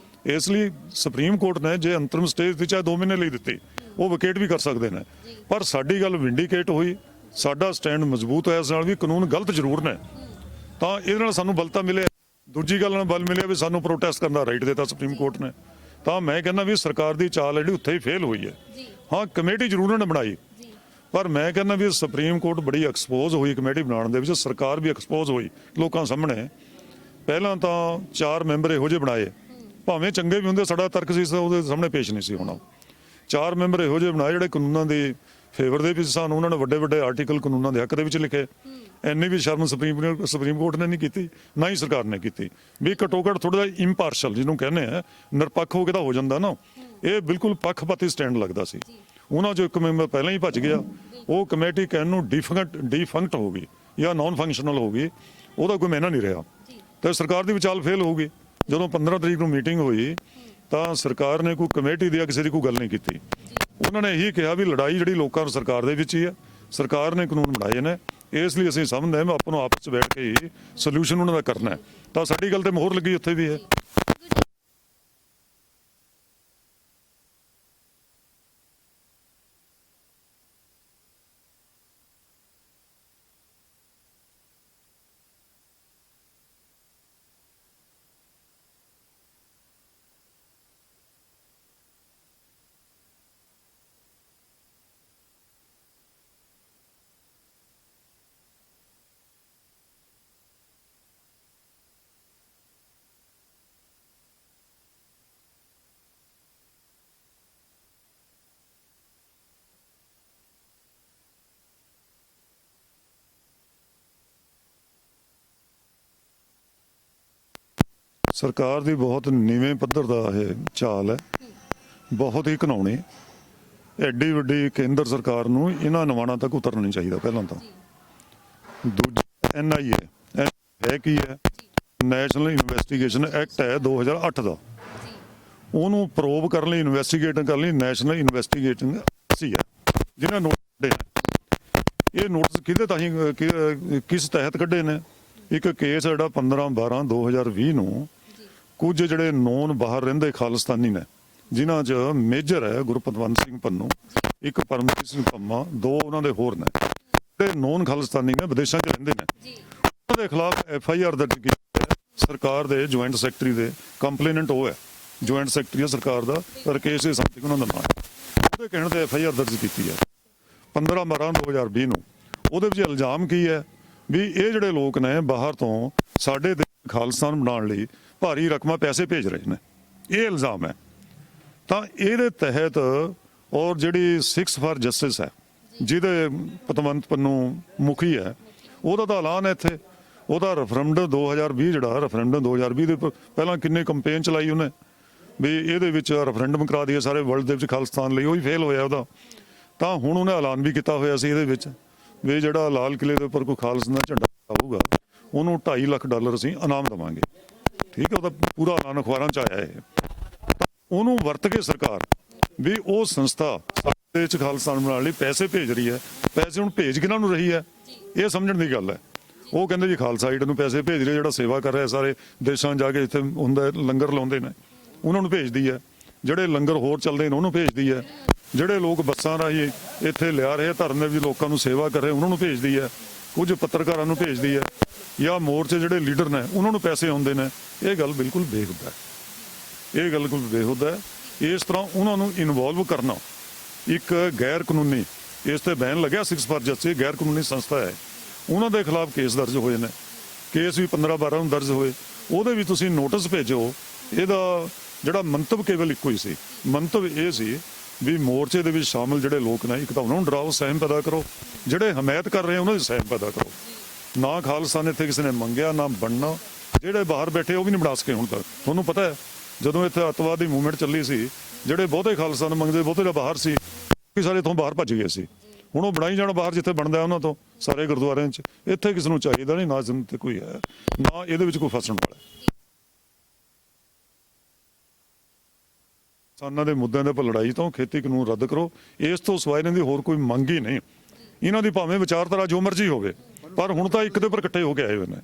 ਇਸ ਲਈ ਸੁਪਰੀਮ ਕੋਰਟ ਨੇ ਜੇ ਅੰਤਰਿਮ ਸਟੇ ਦਿੱਤੀ, ਚਾਹੇ 2 ਮਹੀਨੇ ਲਈ ਦਿੱਤੀ, ਉਹ ਵਿਕੇਟ ਵੀ ਕਰ ਸਕਦੇ ਨੇ। ਪਰ ਸਾਡੀ ਗੱਲ ਵਿੰਡੀਕੇਟ ਹੋਈ, ਸਾਡਾ ਸਟੈਂਡ ਮਜ਼ਬੂਤ ਹੋਇਆ ਇਸ ਨਾਲ ਵੀ ਕਾਨੂੰਨ ਗਲਤ ਜ਼ਰੂਰ ਨੇ, ਤਾਂ ਇਹਦੇ ਨਾਲ ਸਾਨੂੰ ਬਲਤਾ ਮਿਲਿਆ। ਦੂਜੀ ਗੱਲ ਨਾਲ ਬਲ ਮਿਲਿਆ ਵੀ ਸਾਨੂੰ ਪ੍ਰੋਟੈਸਟ ਕਰਨ ਦਾ ਰਾਈਟ ਦਿੱਤਾ ਸੁਪਰੀਮ ਕੋਰਟ ਨੇ। ਤਾਂ ਮੈਂ ਕਹਿੰਦਾ ਵੀ ਸਰਕਾਰ ਦੀ ਚਾਲ ਜਿਹੜੀ ਉੱਥੇ ਹੀ ਫੇਲ ਹੋਈ ਹੈ। ਹਾਂ, ਕਮੇਟੀ ਜ਼ਰੂਰ ਨੇ ਬਣਾਈ, ਪਰ ਮੈਂ ਕਹਿੰਦਾ ਵੀ ਸੁਪਰੀਮ ਕੋਰਟ ਬੜੀ ਐਕਸਪੋਜ਼ ਹੋਈ ਕਮੇਟੀ ਬਣਾਉਣ ਦੇ ਵਿੱਚ, ਸਰਕਾਰ ਵੀ ਐਕਸਪੋਜ਼ ਹੋਈ ਲੋਕਾਂ ਸਾਹਮਣੇ। ਪਹਿਲਾਂ ਤਾਂ 4 ਮੈਂਬਰ ਇਹੋ ਜਿਹੇ ਬਣਾਏ, ਭਾਵੇਂ ਚੰਗੇ ਵੀ ਹੁੰਦੇ, ਸਾਡਾ ਤਰਕ ਸੀ ਉਹਦੇ ਸਾਹਮਣੇ ਪੇਸ਼ ਨਹੀਂ ਸੀ ਹੋਣਾ। 4 ਮੈਂਬਰ ਇਹੋ ਜਿਹੇ ਬਣਾਏ ਜਿਹੜੇ ਕਾਨੂੰਨਾਂ ਦੇ ਫੇਵਰ ਦੇ ਵਿੱਚ ਸਨ। ਉਹਨਾਂ ਨੇ ਵੱਡੇ ਵੱਡੇ ਆਰਟੀਕਲ ਕਾਨੂੰਨਾਂ ਦੇ ਹੱਕ ਦੇ ਵਿੱਚ ਲਿਖੇ। ਇੰਨੀ ਵੀ ਸ਼ਰਮ ਸੁਪਰੀਮ ਕੋਰਟ ਨੇ ਨਹੀਂ ਕੀਤੀ, ਨਾ ਹੀ ਸਰਕਾਰ ਨੇ ਕੀਤੀ ਵੀ ਘੱਟੋ ਘੱਟ ਥੋੜਾ ਜਿਹਾ ਇੰਪਾਰਸ਼ਲ ਜਿਹਨੂੰ ਕਹਿੰਦੇ ਆ ਨਿਰਪੱਖ ਹੋ ਕੇ ਤਾਂ ਹੋ ਜਾਂਦਾ ਨਾ। ਇਹ ਬਿਲਕੁਲ ਪੱਖਪਾਤੀ ਸਟੈਂਡ ਲੱਗਦਾ ਸੀ। ਉਹਨਾਂ 'ਚੋਂ ਇੱਕ ਮੈਂਬਰ ਪਹਿਲਾਂ ਹੀ ਭੱਜ ਗਿਆ। ਉਹ ਕਮੇਟੀ ਕਹਿਣ ਨੂੰ ਡਿਫੰਕਟ ਹੋ ਗਈ ਜਾਂ ਨਾਨ ਫੰਕਸ਼ਨਲ ਹੋ ਗਈ, ਉਹਦਾ ਕੋਈ ਮਾਇਨਾ ਨਹੀਂ ਰਿਹਾ ਤੇ ਸਰਕਾਰ ਦੀ ਵਿਚਾਲ ਫੇਲ ਹੋ ਗਈ। ਜਦੋਂ 15 ਤਰੀਕ ਨੂੰ ਮੀਟਿੰਗ ਹੋਈ ਤਾਂ ਸਰਕਾਰ ਨੇ ਕੋਈ ਕਮੇਟੀ ਦੀ ਜਾਂ ਕਿਸੇ ਦੀ ਕੋਈ ਗੱਲ ਨਹੀਂ ਕੀਤੀ। ਉਹਨਾਂ ਨੇ ਇਹੀ ਕਿਹਾ ਵੀ ਲੜਾਈ ਜਿਹੜੀ ਲੋਕਾਂ ਨੂੰ ਸਰਕਾਰ ਦੇ ਵਿੱਚ ਹੀ ਹੈ, ਸਰਕਾਰ ਨੇ ਕਾਨੂੰਨ ਬਣਾਏ ਨੇ, ਇਸ ਲਈ ਅਸੀਂ ਸਮਝਦੇ ਹਾਂ ਆਪਾਂ ਨੂੰ ਆਪਸ 'ਚ ਬੈਠ ਕੇ ਹੀ ਸੋਲੂਸ਼ਨ ਉਹਨਾਂ ਦਾ ਕਰਨਾ ਹੈ। ਤਾਂ ਸਾਡੀ ਗੱਲ ਤੇ ਮੋਹਰ ਲੱਗੀ ਉੱਥੇ ਵੀ ਹੈ। ਸਰਕਾਰ ਦੀ ਬਹੁਤ ਨੀਵੇਂ ਪੱਧਰ ਦਾ ਇਹ ਚਾਲ ਹੈ, ਬਹੁਤ ਹੀ ਘਿਨਾਉਣੀ। ਐਡੀ ਵੱਡੀ ਕੇਂਦਰ ਸਰਕਾਰ ਨੂੰ ਇਹਨਾਂ ਨਿਵਾਣਾਂ ਤੱਕ ਉਤਰਨਾ ਨਹੀਂ ਚਾਹੀਦਾ। ਪਹਿਲਾਂ ਤਾਂ ਦੂਜਾ NIA ਹੈ ਕੀ ਹੈ? ਨੈਸ਼ਨਲ ਇਨਵੈਸਟੀਗੇਸ਼ਨ ਐਕਟ ਹੈ 2008 ਦਾ। ਉਹਨੂੰ ਪ੍ਰੋਬ ਕਰਨ ਲਈ, ਇਨਵੈਸਟੀਗੇਟ ਕਰਨ ਲਈ ਨੈਸ਼ਨਲ ਇਨਵੈਸਟੀਗੇਟਿੰਗ ਸੀ ਹੈ ਜਿਹਨਾਂ ਨੋਟਿਸ ਕੱਢੇ। ਇਹ ਨੋਟਿਸ ਕਿਹਦੇ ਤਾਹੀਂ ਕਿਸ ਤਹਿਤ ਕੱਢੇ ਨੇ? ਇੱਕ ਕੇਸ ਜਿਹੜਾ 15/12/2020 ਨੂੰ ਕੁਝ ਜਿਹੜੇ ਨੌਨ ਬਾਹਰ ਰਹਿੰਦੇ ਖਾਲਿਸਤਾਨੀ ਨੇ, ਜਿਨ੍ਹਾਂ 'ਚ ਮੇਜਰ ਹੈ ਗੁਰਪਤਵੰਤ ਸਿੰਘ ਪੰਨੂ, ਇੱਕ ਪਰਮਜੀਤ ਸਿੰਘ ਪੰਮਾ, ਦੋ ਉਹਨਾਂ ਦੇ ਹੋਰ ਨੇ ਜਿਹੜੇ ਨੌਨ ਖਾਲਿਸਤਾਨੀ ਨੇ, ਵਿਦੇਸ਼ਾਂ 'ਚ ਰਹਿੰਦੇ ਨੇ। ਉਹਨਾਂ ਦੇ ਖਿਲਾਫ FIR ਦਰਜ ਕੀਤੀ ਹੈ ਸਰਕਾਰ ਦੇ ਜੁਆਇੰਟ ਸੈਕਟਰੀ ਦੇ। ਕੰਪਲੇਨੈਂਟ ਉਹ ਹੈ, ਜੁਆਇੰਟ ਸੈਕਟਰੀ ਹੈ ਸਰਕਾਰ ਦਾ, ਰਕੇਸ਼ ਸਮਥਿੰਗ ਉਹਨਾਂ ਦਾ ਨਾਮ ਹੈ। ਉਹਦੇ ਕਹਿਣ ਤੇ FIR ਦਰਜ ਕੀਤੀ ਹੈ 15/12/2020 ਨੂੰ। ਉਹਦੇ ਵਿੱਚ ਇਲਜ਼ਾਮ ਕੀ ਹੈ ਵੀ ਇਹ ਜਿਹੜੇ ਲੋਕ ਨੇ ਬਾਹਰ ਤੋਂ ਸਾਡੇ ਖਾਲਿਸਤਾਨ ਬਣਾਉਣ ਲਈ ਭਾਰੀ ਰਕਮਾਂ ਪੈਸੇ ਭੇਜ ਰਹੇ ਨੇ, ਇਹ ਇਲਜ਼ਾਮ ਹੈ। ਤਾਂ ਇਹਦੇ ਤਹਿਤ ਔਰ ਜਿਹੜੀ 6 ਫਾਰ ਜਸਟਿਸ ਹੈ ਜਿਹਦੇ ਪਤਵੰਤ ਪੰਨੂ ਮੁਖੀ ਹੈ, ਉਹਦਾ ਤਾਂ ਐਲਾਨ ਹੈ ਇੱਥੇ। ਉਹਦਾ ਰੈਫਰੈਂਡਮ 2020 ਜਿਹੜਾ ਰੈਫਰੈਂਡਮ 2020 ਦੇ ਪਹਿਲਾਂ ਕਿੰਨੇ ਕੰਪੇਨ ਚਲਾਈ ਉਹਨੇ ਵੀ ਇਹਦੇ ਵਿੱਚ ਰੈਫਰੈਂਡਮ ਕਰਾ ਦਈਏ ਸਾਰੇ ਵਰਲਡ ਦੇ ਵਿੱਚ ਖਾਲਿਸਤਾਨ ਲਈ, ਉਹ ਵੀ ਫੇਲ ਹੋਇਆ ਉਹਦਾ। ਤਾਂ ਹੁਣ ਉਹਨੇ ਐਲਾਨ ਵੀ ਕੀਤਾ ਹੋਇਆ ਸੀ ਇਹਦੇ ਵਿੱਚ ਵੀ ਜਿਹੜਾ ਲਾਲ ਕਿਲੇ ਦੇ ਉੱਪਰ ਕੋਈ ਖਾਲਿਸਤਾਨ ਦਾ ਝੰਡਾ ਆਊਗਾ ਉਹਨੂੰ $2.5 ਲੱਖ ਅਸੀਂ ਇਨਾਮ ਦੇਵਾਂਗੇ। ਠੀਕ ਹੈ, ਉਹਦਾ ਪੂਰਾ ਐਲਾਨ ਅਖਬਾਰਾਂ 'ਚ ਆਇਆ ਹੈ। ਉਹਨੂੰ ਵਰਤ ਕੇ ਸਰਕਾਰ ਵੀ ਉਹ ਸੰਸਥਾ ਸਾਡੇ ਦੇਸ਼ 'ਚ ਖਾਲਿਸਤਾਨ ਬਣਾਉਣ ਲਈ ਪੈਸੇ ਭੇਜ ਰਹੀ ਹੈ। ਪੈਸੇ ਹੁਣ ਭੇਜ ਕਿਹਨਾਂ ਨੂੰ ਰਹੀ ਹੈ, ਇਹ ਸਮਝਣ ਦੀ ਗੱਲ ਹੈ। ਉਹ ਕਹਿੰਦੇ ਜੀ ਖਾਲਸਾ ਏਡ ਨੂੰ ਪੈਸੇ ਭੇਜ ਰਹੇ, ਜਿਹੜਾ ਸੇਵਾ ਕਰ ਰਿਹਾ ਸਾਰੇ ਦੇਸ਼ਾਂ ਜਾ ਕੇ ਇੱਥੇ ਹੁੰਦਾ ਲੰਗਰ ਲਾਉਂਦੇ ਨੇ ਉਹਨਾਂ ਨੂੰ ਭੇਜਦੀ ਹੈ, ਜਿਹੜੇ ਲੰਗਰ ਹੋਰ ਚੱਲਦੇ ਨੇ ਉਹਨੂੰ ਭੇਜਦੀ ਹੈ, ਜਿਹੜੇ ਲੋਕ ਬੱਸਾਂ ਰਾਹੀਂ ਇੱਥੇ ਲਿਆ ਰਹੇ ਧਰਨੇ ਵਿੱਚ ਲੋਕਾਂ ਨੂੰ ਸੇਵਾ ਕਰ ਰਹੇ ਉਹਨਾਂ ਨੂੰ ਭੇਜਦੀ ਹੈ, ਕੁਝ ਪੱਤਰਕਾਰਾਂ ਨੂੰ ਭੇਜਦੀ ਹੈ, ਜਾਂ ਮੋਰਚੇ ਜਿਹੜੇ ਲੀਡਰ ਨੇ ਉਹਨਾਂ ਨੂੰ ਪੈਸੇ ਆਉਂਦੇ ਨੇ। ਇਹ ਗੱਲ ਬਿਲਕੁਲ ਬੇਹੁਦਾ ਹੈ, ਇਹ ਗੱਲ ਬਿਲਕੁਲ ਬੇਹੁਦਾ ਹੈ। ਇਸ ਤਰ੍ਹਾਂ ਉਹਨਾਂ ਨੂੰ ਇਨਵੋਲਵ ਕਰਨਾ ਇੱਕ ਗੈਰ ਕਾਨੂੰਨੀ, ਇਸ ਤੇ ਬੈਨ ਲੱਗਿਆ 6 ਫਾਰ ਜਸਟਿਸ ਗੈਰ ਕਾਨੂੰਨੀ ਸੰਸਥਾ ਹੈ। ਉਹਨਾਂ ਦੇ ਖਿਲਾਫ ਕੇਸ ਦਰਜ ਹੋਏ ਨੇ, ਕੇਸ ਵੀ 15/12 ਨੂੰ ਦਰਜ ਹੋਏ। ਉਹਦੇ ਵੀ ਤੁਸੀਂ ਨੋਟਿਸ ਭੇਜੋ। ਇਹਦਾ ਜਿਹੜਾ ਮੰਤਵ ਕੇਵਲ ਇੱਕੋ ਹੀ ਸੀ, ਮੰਤਵ ਇਹ ਸੀ ਵੀ ਮੋਰਚੇ ਦੇ ਵਿੱਚ ਸ਼ਾਮਲ ਜਿਹੜੇ ਲੋਕ ਨੇ, ਇੱਕ ਤਾਂ ਉਹਨਾਂ ਨੂੰ ਡਰਾਓ, ਸਹਿਮ ਪੈਦਾ ਕਰੋ, ਜਿਹੜੇ ਹਮਾਇਤ ਕਰ ਰਹੇ ਉਹਨਾਂ ਦੀ ਸਹਿਮ ਪੈਦਾ ਕਰੋ। ਨਾ ਖਾਲਿਸਤਾਨ ਇੱਥੇ ਕਿਸੇ ਨੇ ਮੰਗਿਆ ਨਾ ਬਣਨਾ, ਜਿਹੜੇ ਬਾਹਰ ਬੈਠੇ ਉਹ ਵੀ ਨਹੀਂ ਬਣਾ ਸਕੇ ਹੁਣ ਤੱਕ। ਤੁਹਾਨੂੰ ਪਤਾ ਹੈ ਜਦੋਂ ਇੱਥੇ ਅੱਤਵਾਦ ਦੀ ਮੂਵਮੈਂਟ ਚੱਲੀ ਸੀ, ਜਿਹੜੇ ਬਹੁਤੇ ਖਾਲਿਸਤਾਨ ਮੰਗਦੇ, ਬਹੁਤੇ ਜਿਹੜੇ ਬਾਹਰ ਸੀ, ਸਾਰੇ ਇੱਥੋਂ ਬਾਹਰ ਭੱਜ ਗਏ ਸੀ। ਹੁਣ ਉਹ ਬਣਾਈ ਜਾਣ ਬਾਹਰ ਜਿੱਥੇ ਬਣਦਾ ਉਹਨਾਂ ਤੋਂ ਸਾਰੇ ਗੁਰਦੁਆਰਿਆਂ 'ਚ। ਇੱਥੇ ਕਿਸ ਨੂੰ ਚਾਹੀਦਾ ਨਹੀਂ, ਨਾ ਜ਼ਿੰਦਗੀ ਤੇ ਕੋਈ ਹੈ, ਨਾ ਇਹਦੇ ਵਿੱਚ ਕੋਈ ਫਸਣ ਵਾਲਾ। ਕਿਸਾਨਾਂ ਦੇ ਮੁੱਦਿਆਂ ਦੇ ਉੱਪਰ ਲੜਾਈ ਤੋਂ ਖੇਤੀ ਕਾਨੂੰਨ ਰੱਦ ਕਰੋ, ਇਸ ਤੋਂ ਸਿਵਾਏ ਇਹਨਾਂ ਦੀ ਹੋਰ ਕੋਈ ਮੰਗ ਹੀ ਨਹੀਂ। ਇਹਨਾਂ ਦੀ ਭਾਵੇਂ ਵਿਚਾਰਧਾਰਾ ਜੋ ਮਰਜ਼ੀ ਹੋਵੇ, ਪਰ ਹੁਣ ਤਾਂ ਇੱਕ ਦੇ ਉੱਪਰ ਇਕੱਠੇ ਹੋ ਕੇ ਆਏ ਹੋਏ ਨੇ।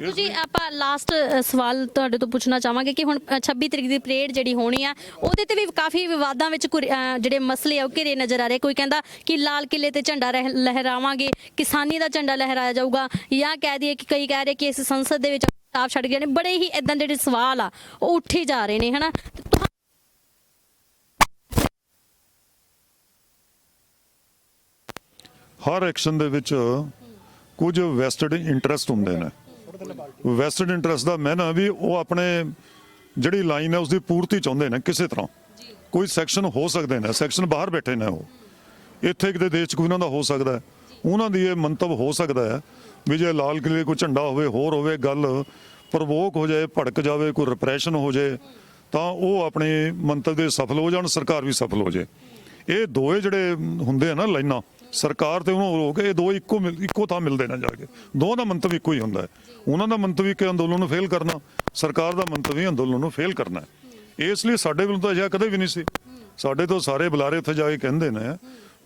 ਜੀ ਆਪਾਂ ਲਾਸਟ ਸਵਾਲ ਤੁਹਾਡੇ ਤੋਂ ਪੁੱਛਣਾ ਚਾਹਾਂਗੇ ਕਿ ਹੁਣ 26 ਤਰੀਕ ਦੀ ਪਰੇਡ ਜਿਹੜੀ ਹੋਣੀ ਆ, ਉਹਦੇ ਤੇ ਵੀ ਕਾਫੀ ਵਿਵਾਦਾਂ ਵਿੱਚ ਜਿਹੜੇ ਮਸਲੇ ਆ ਉਹ ਘਿਰੇ ਨਜ਼ਰ ਆ ਰਹੇ। ਕੋਈ ਕਹਿੰਦਾ ਕਿ ਲਾਲ ਕਿਲੇ ਤੇ ਝੰਡਾ ਲਹਿਰਾਵਾਂਗੇ, ਕਿਸਾਨੀ ਦਾ ਝੰਡਾ ਲਹਿਰਾਇਆ ਜਾਊਗਾ, ਜਾਂ ਕਹਿ ਦਈਏ ਕਿ ਕਈ ਕਹਿ ਰਹੇ ਕਿ ਇਸ ਸੰਸਦ ਦੇ ਵਿੱਚ ਆਪ ਛੱਡ ਗਏ ਨੇ। ਬੜੇ ਹੀ ਇਦਾਂ ਦੇ ਜਿਹੜੇ ਸਵਾਲ ਆ ਉਹ ਉੱਠੇ ਜਾ ਰਹੇ ਨੇ, ਹਨਾ। ਹਰ ਐਕਸ਼ਨ ਦੇ ਵਿੱਚ ਕੁਝ ਵੈਸਟਡ ਇੰਟਰਸਟ ਹੁੰਦੇ ਨੇ। ਵੈਸਟਡ ਇੰਟਰਸਟ ਦਾ ਮੈਨਾ ਵੀ ਉਹ ਆਪਣੇ ਜਿਹੜੀ ਲਾਈਨ ਹੈ ਉਸਦੀ ਪੂਰਤੀ ਚਾਹੁੰਦੇ ਨੇ ਕਿਸੇ ਤਰ੍ਹਾਂ। ਕੋਈ ਸੈਕਸ਼ਨ ਹੋ ਸਕਦੇ ਨੇ, ਸੈਕਸ਼ਨ ਬਾਹਰ ਬੈਠੇ ਨੇ, ਉਹ ਇੱਥੇ ਕਿਤੇ ਦੇਸ਼ 'ਚ ਕੋਈ ਉਹਨਾਂ ਦਾ ਹੋ ਸਕਦਾ ਹੈ, ਉਹਨਾਂ ਦੀ ਇਹ ਮੰਤਵ ਹੋ ਸਕਦਾ ਹੈ, ਵੀ ਜੇ ਲਾਲ ਕਿਲੇ ਕੋਈ ਝੰਡਾ ਹੋਵੇ ਹੋਰ ਹੋਵੇ ਗੱਲ ਪ੍ਰਵੋਕ ਹੋ ਜਾਏ ਭੜਕ ਜਾਵੇ ਕੋਈ ਰਿਪਰੈਸ਼ਨ ਹੋ ਜਾਏ ਤਾਂ ਉਹ ਆਪਣੇ ਮੰਤਵ ਦੇ ਸਫਲ ਹੋ ਜਾਣ ਸਰਕਾਰ ਵੀ ਸਫਲ ਹੋ ਜਾਏ। ਇਹ ਦੋਏ ਜਿਹੜੇ ਹੁੰਦੇ ਆ ਨਾ ਲਾਈਨਾਂ ਸਰਕਾਰ ਤੇ ਉਹਨੂੰ ਹੋ ਕੇ ਇਹ ਦੋ ਇੱਕੋ ਥਾਂ ਮਿਲਦੇ ਨਾ ਜਾ ਕੇ ਦੋਵਾਂ ਦਾ ਮੰਤਵ ਇੱਕੋ ਹੀ ਹੁੰਦਾ ਹੈ। ਉਹਨਾਂ ਦਾ ਮੰਤਵ ਵੀ ਕਿ ਅੰਦੋਲਨ ਨੂੰ ਫੇਲ ਕਰਨਾ ਸਰਕਾਰ ਦਾ ਮੰਤਵ ਵੀ ਅੰਦੋਲਨ ਨੂੰ ਫੇਲ ਕਰਨਾ ਹੈ। ਇਸ ਲਈ ਸਾਡੇ ਵੱਲੋਂ ਤਾਂ ਅਜਿਹਾ ਕਦੇ ਵੀ ਨਹੀਂ ਸੀ। ਸਾਡੇ ਤੋਂ ਸਾਰੇ ਬੁਲਾਰੇ ਉੱਥੇ ਜਾ ਕੇ ਕਹਿੰਦੇ ਨੇ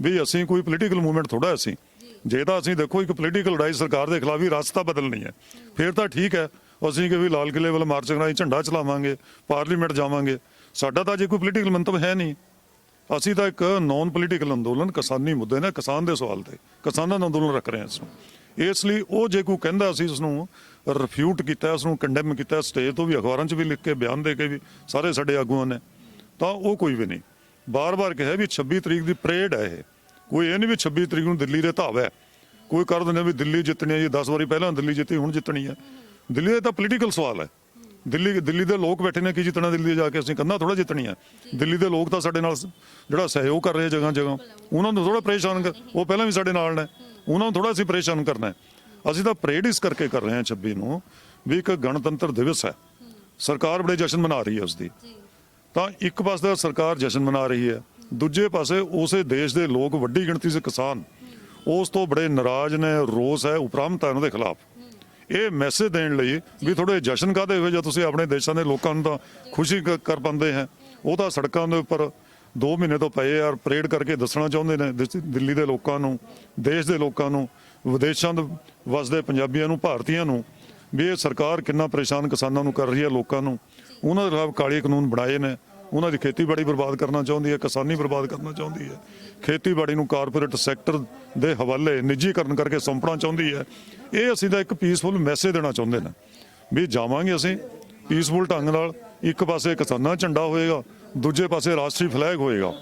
ਵੀ ਅਸੀਂ ਕੋਈ ਪੋਲੀਟੀਕਲ ਮੂਵਮੈਂਟ ਥੋੜਾ ਅਸੀਂ ਜੇ ਤਾਂ ਅਸੀਂ ਦੇਖੋ ਇੱਕ ਪੋਲੀਟੀਕਲ ਲੜਾਈ ਸਰਕਾਰ ਦੇ ਖਿਲਾਫ ਹੀ ਰਸਤਾ ਬਦਲਣੀ ਹੈ ਫਿਰ ਤਾਂ ਠੀਕ ਹੈ ਅਸੀਂ ਕਿ ਵੀ ਲਾਲ ਕਿਲੇ ਵੱਲ ਮਾਰਚ ਕਰਾਂਗੇ ਝੰਡਾ ਚਲਾਵਾਂਗੇ ਪਾਰਲੀਮੈਂਟ ਜਾਵਾਂਗੇ ਸਾਡਾ ਤਾਂ ਜੇ ਕੋਈ ਪੋਲੀਟੀਕਲ ਮੰਤਵ ਹੈ ਨਹੀਂ। ਅਸੀਂ ਤਾਂ ਇੱਕ ਨੌਨ ਪੋਲੀਟੀਕਲ ਅੰਦੋਲਨ ਕਿਸਾਨੀ ਮੁੱਦੇ ਨੇ ਕਿਸਾਨ ਦੇ ਸਵਾਲ ਤੇ ਕਿਸਾਨਾਂ ਦਾ ਅੰਦੋਲਨ ਰੱਖ ਰਹੇ ਹਾਂ ਇਸ ਨੂੰ। ਇਸ ਲਈ ਉਹ ਜੇ ਕੋਈ ਕਹਿੰਦਾ ਅਸੀਂ ਉਸ ਨੂੰ ਰਿਫਿਊਟ ਕੀਤਾ ਉਸ ਨੂੰ ਕੰਡੈਮ ਕੀਤਾ ਸਟੇਜ ਤੋਂ ਵੀ ਅਖਬਾਰਾਂ 'ਚ ਵੀ ਲਿਖ ਕੇ ਬਿਆਨ ਦੇ ਕੇ ਵੀ ਸਾਰੇ ਸਾਡੇ ਆਗੂਆਂ ਨੇ ਤਾਂ ਉਹ ਕੋਈ ਵੀ ਨਹੀਂ। ਬਾਰ-ਬਾਰ ਕਿਹਾ ਵੀ 26 ਤਰੀਕ ਦੀ ਪਰੇਡ ਹੈ ਇਹ ਕੋਈ ਇਹ ਨਹੀਂ ਵੀ 26 ਤਰੀਕ ਨੂੰ ਦਿੱਲੀ ਦੇ ਧਾਵਾ ਹੈ ਕੋਈ ਕਰ ਦਿੰਦੇ ਵੀ ਦਿੱਲੀ ਜਿੱਤਣੀ ਹੈ ਜੀ 10 ਵਾਰੀ ਪਹਿਲਾਂ ਦਿੱਲੀ ਜਿੱਤੀ ਹੁਣ ਜਿੱਤਣੀ ਹੈ। ਦਿੱਲੀ ਦਾ ਤਾਂ ਪੋਲੀਟੀਕਲ ਸਵਾਲ ਹੈ। ਦਿੱਲੀ ਦੇ ਲੋਕ ਬੈਠੇ ਨੇ ਕੀ ਜਿੱਤਣਾ ਦਿੱਲੀ ਜਾ ਕੇ ਅਸੀਂ ਕੰਨਾਂ ਥੋੜਾ ਜਿੱਤਣੀ ਹੈ। ਦਿੱਲੀ ਦੇ ਲੋਕ ਤਾਂ ਸਾਡੇ ਨਾਲ ਜਿਹੜਾ ਸਹਿਯੋਗ ਕਰ ਰਹੇ ਜਗ੍ਹਾ ਉਹਨਾਂ ਨੂੰ ਥੋੜਾ ਪਰੇਸ਼ਾਨ ਉਹ ਪਹਿਲਾਂ ਵੀ ਸਾਡੇ ਨਾਲ ਨੇ ਉਹਨਾਂ ਨੂੰ ਥੋੜਾ ਅਸੀਂ ਪਰੇਸ਼ਾਨ ਕਰਨਾ ਹੈ। ਅਸੀਂ ਤਾਂ ਪਰੇਡ ਇਸ ਕਰਕੇ ਕਰ ਰਹੇ ਹਾਂ 26 ਨੂੰ ਵੀ ਇੱਕ ਗਣਤੰਤਰ ਦਿਵਸ ਹੈ ਸਰਕਾਰ ਬੜੇ ਜਸ਼ਨ ਮਨਾ ਰਹੀ ਹੈ ਉਸਦੀ ਤਾਂ ਇੱਕ ਪਾਸੇ ਸਰਕਾਰ ਜਸ਼ਨ ਮਨਾ ਰਹੀ ਹੈ ਦੂਜੇ ਪਾਸੇ ਉਸੇ ਦੇਸ਼ ਦੇ ਲੋਕ ਵੱਡੀ ਗਿਣਤੀ 'ਚ ਕਿਸਾਨ ਉਸ ਤੋਂ ਬੜੇ ਨਾਰਾਜ਼ ਨੇ ਰੋਸ ਹੈ ਉਪਰਾਮਤਾ ਉਹਨਾਂ ਦੇ ਖਿਲਾਫ। ਇਹ ਮੈਸੇਜ ਦੇਣ ਲਈ ਵੀ ਥੋੜੇ ਜਸ਼ਨ ਕਾਹਦੇ ਹੋਏ ਜਾਂ ਤੁਸੀਂ ਆਪਣੇ ਦੇਸ਼ਾਂ ਦੇ ਲੋਕਾਂ ਨੂੰ ਤਾਂ ਖੁਸ਼ੀ ਕਰ ਪਾਉਂਦੇ ਹੈ ਉਹ ਤਾਂ ਸੜਕਾਂ ਦੇ ਉੱਪਰ 2 ਮਹੀਨੇ ਤੋਂ ਪਏ ਯਾਰ ਪਰੇਡ ਕਰਕੇ ਦੱਸਣਾ ਚਾਹੁੰਦੇ ਨੇ ਦਿੱਲੀ ਦੇ ਲੋਕਾਂ ਨੂੰ ਦੇਸ਼ ਦੇ ਲੋਕਾਂ ਨੂੰ ਵਿਦੇਸ਼ਾਂ ਦੇ ਵਸਦੇ ਪੰਜਾਬੀਆਂ ਨੂੰ ਭਾਰਤੀਆਂ ਨੂੰ ਵੀ ਇਹ ਸਰਕਾਰ ਕਿੰਨਾ ਪਰੇਸ਼ਾਨ ਕਿਸਾਨਾਂ ਨੂੰ ਕਰ ਰਹੀ ਹੈ ਲੋਕਾਂ ਨੂੰ ਉਹਨਾਂ ਦੇ ਖਿਲਾਫ ਕਾਲੇ ਕਾਨੂੰਨ ਬਣਾਏ ਨੇ ਉਹਨਾਂ ਦੀ ਖੇਤੀਬਾੜੀ ਬਰਬਾਦ ਕਰਨਾ ਚਾਹੁੰਦੀ ਹੈ ਕਿਸਾਨੀ ਬਰਬਾਦ ਕਰਨਾ ਚਾਹੁੰਦੀ ਹੈ ਖੇਤੀਬਾੜੀ ਨੂੰ ਕਾਰਪੋਰੇਟ ਸੈਕਟਰ ਦੇ ਹਵਾਲੇ ਨਿੱਜੀਕਰਨ ਕਰਕੇ ਸੌਂਪਣਾ ਚਾਹੁੰਦੀ ਹੈ। ਇਹ ਅਸੀਂ ਤਾਂ ਇੱਕ ਪੀਸਫੁਲ ਮੈਸੇਜ ਦੇਣਾ ਚਾਹੁੰਦੇ ਨੇ ਵੀ ਜਾਵਾਂਗੇ ਅਸੀਂ ਪੀਸਫੁਲ ਢੰਗ ਨਾਲ ਇੱਕ ਪਾਸੇ ਕਿਸਾਨਾਂ ਝੰਡਾ ਹੋਏਗਾ ਦੂਜੇ ਪਾਸੇ ਰਾਸ਼ਟਰੀ ਫਲੈਗ ਹੋਏਗਾ।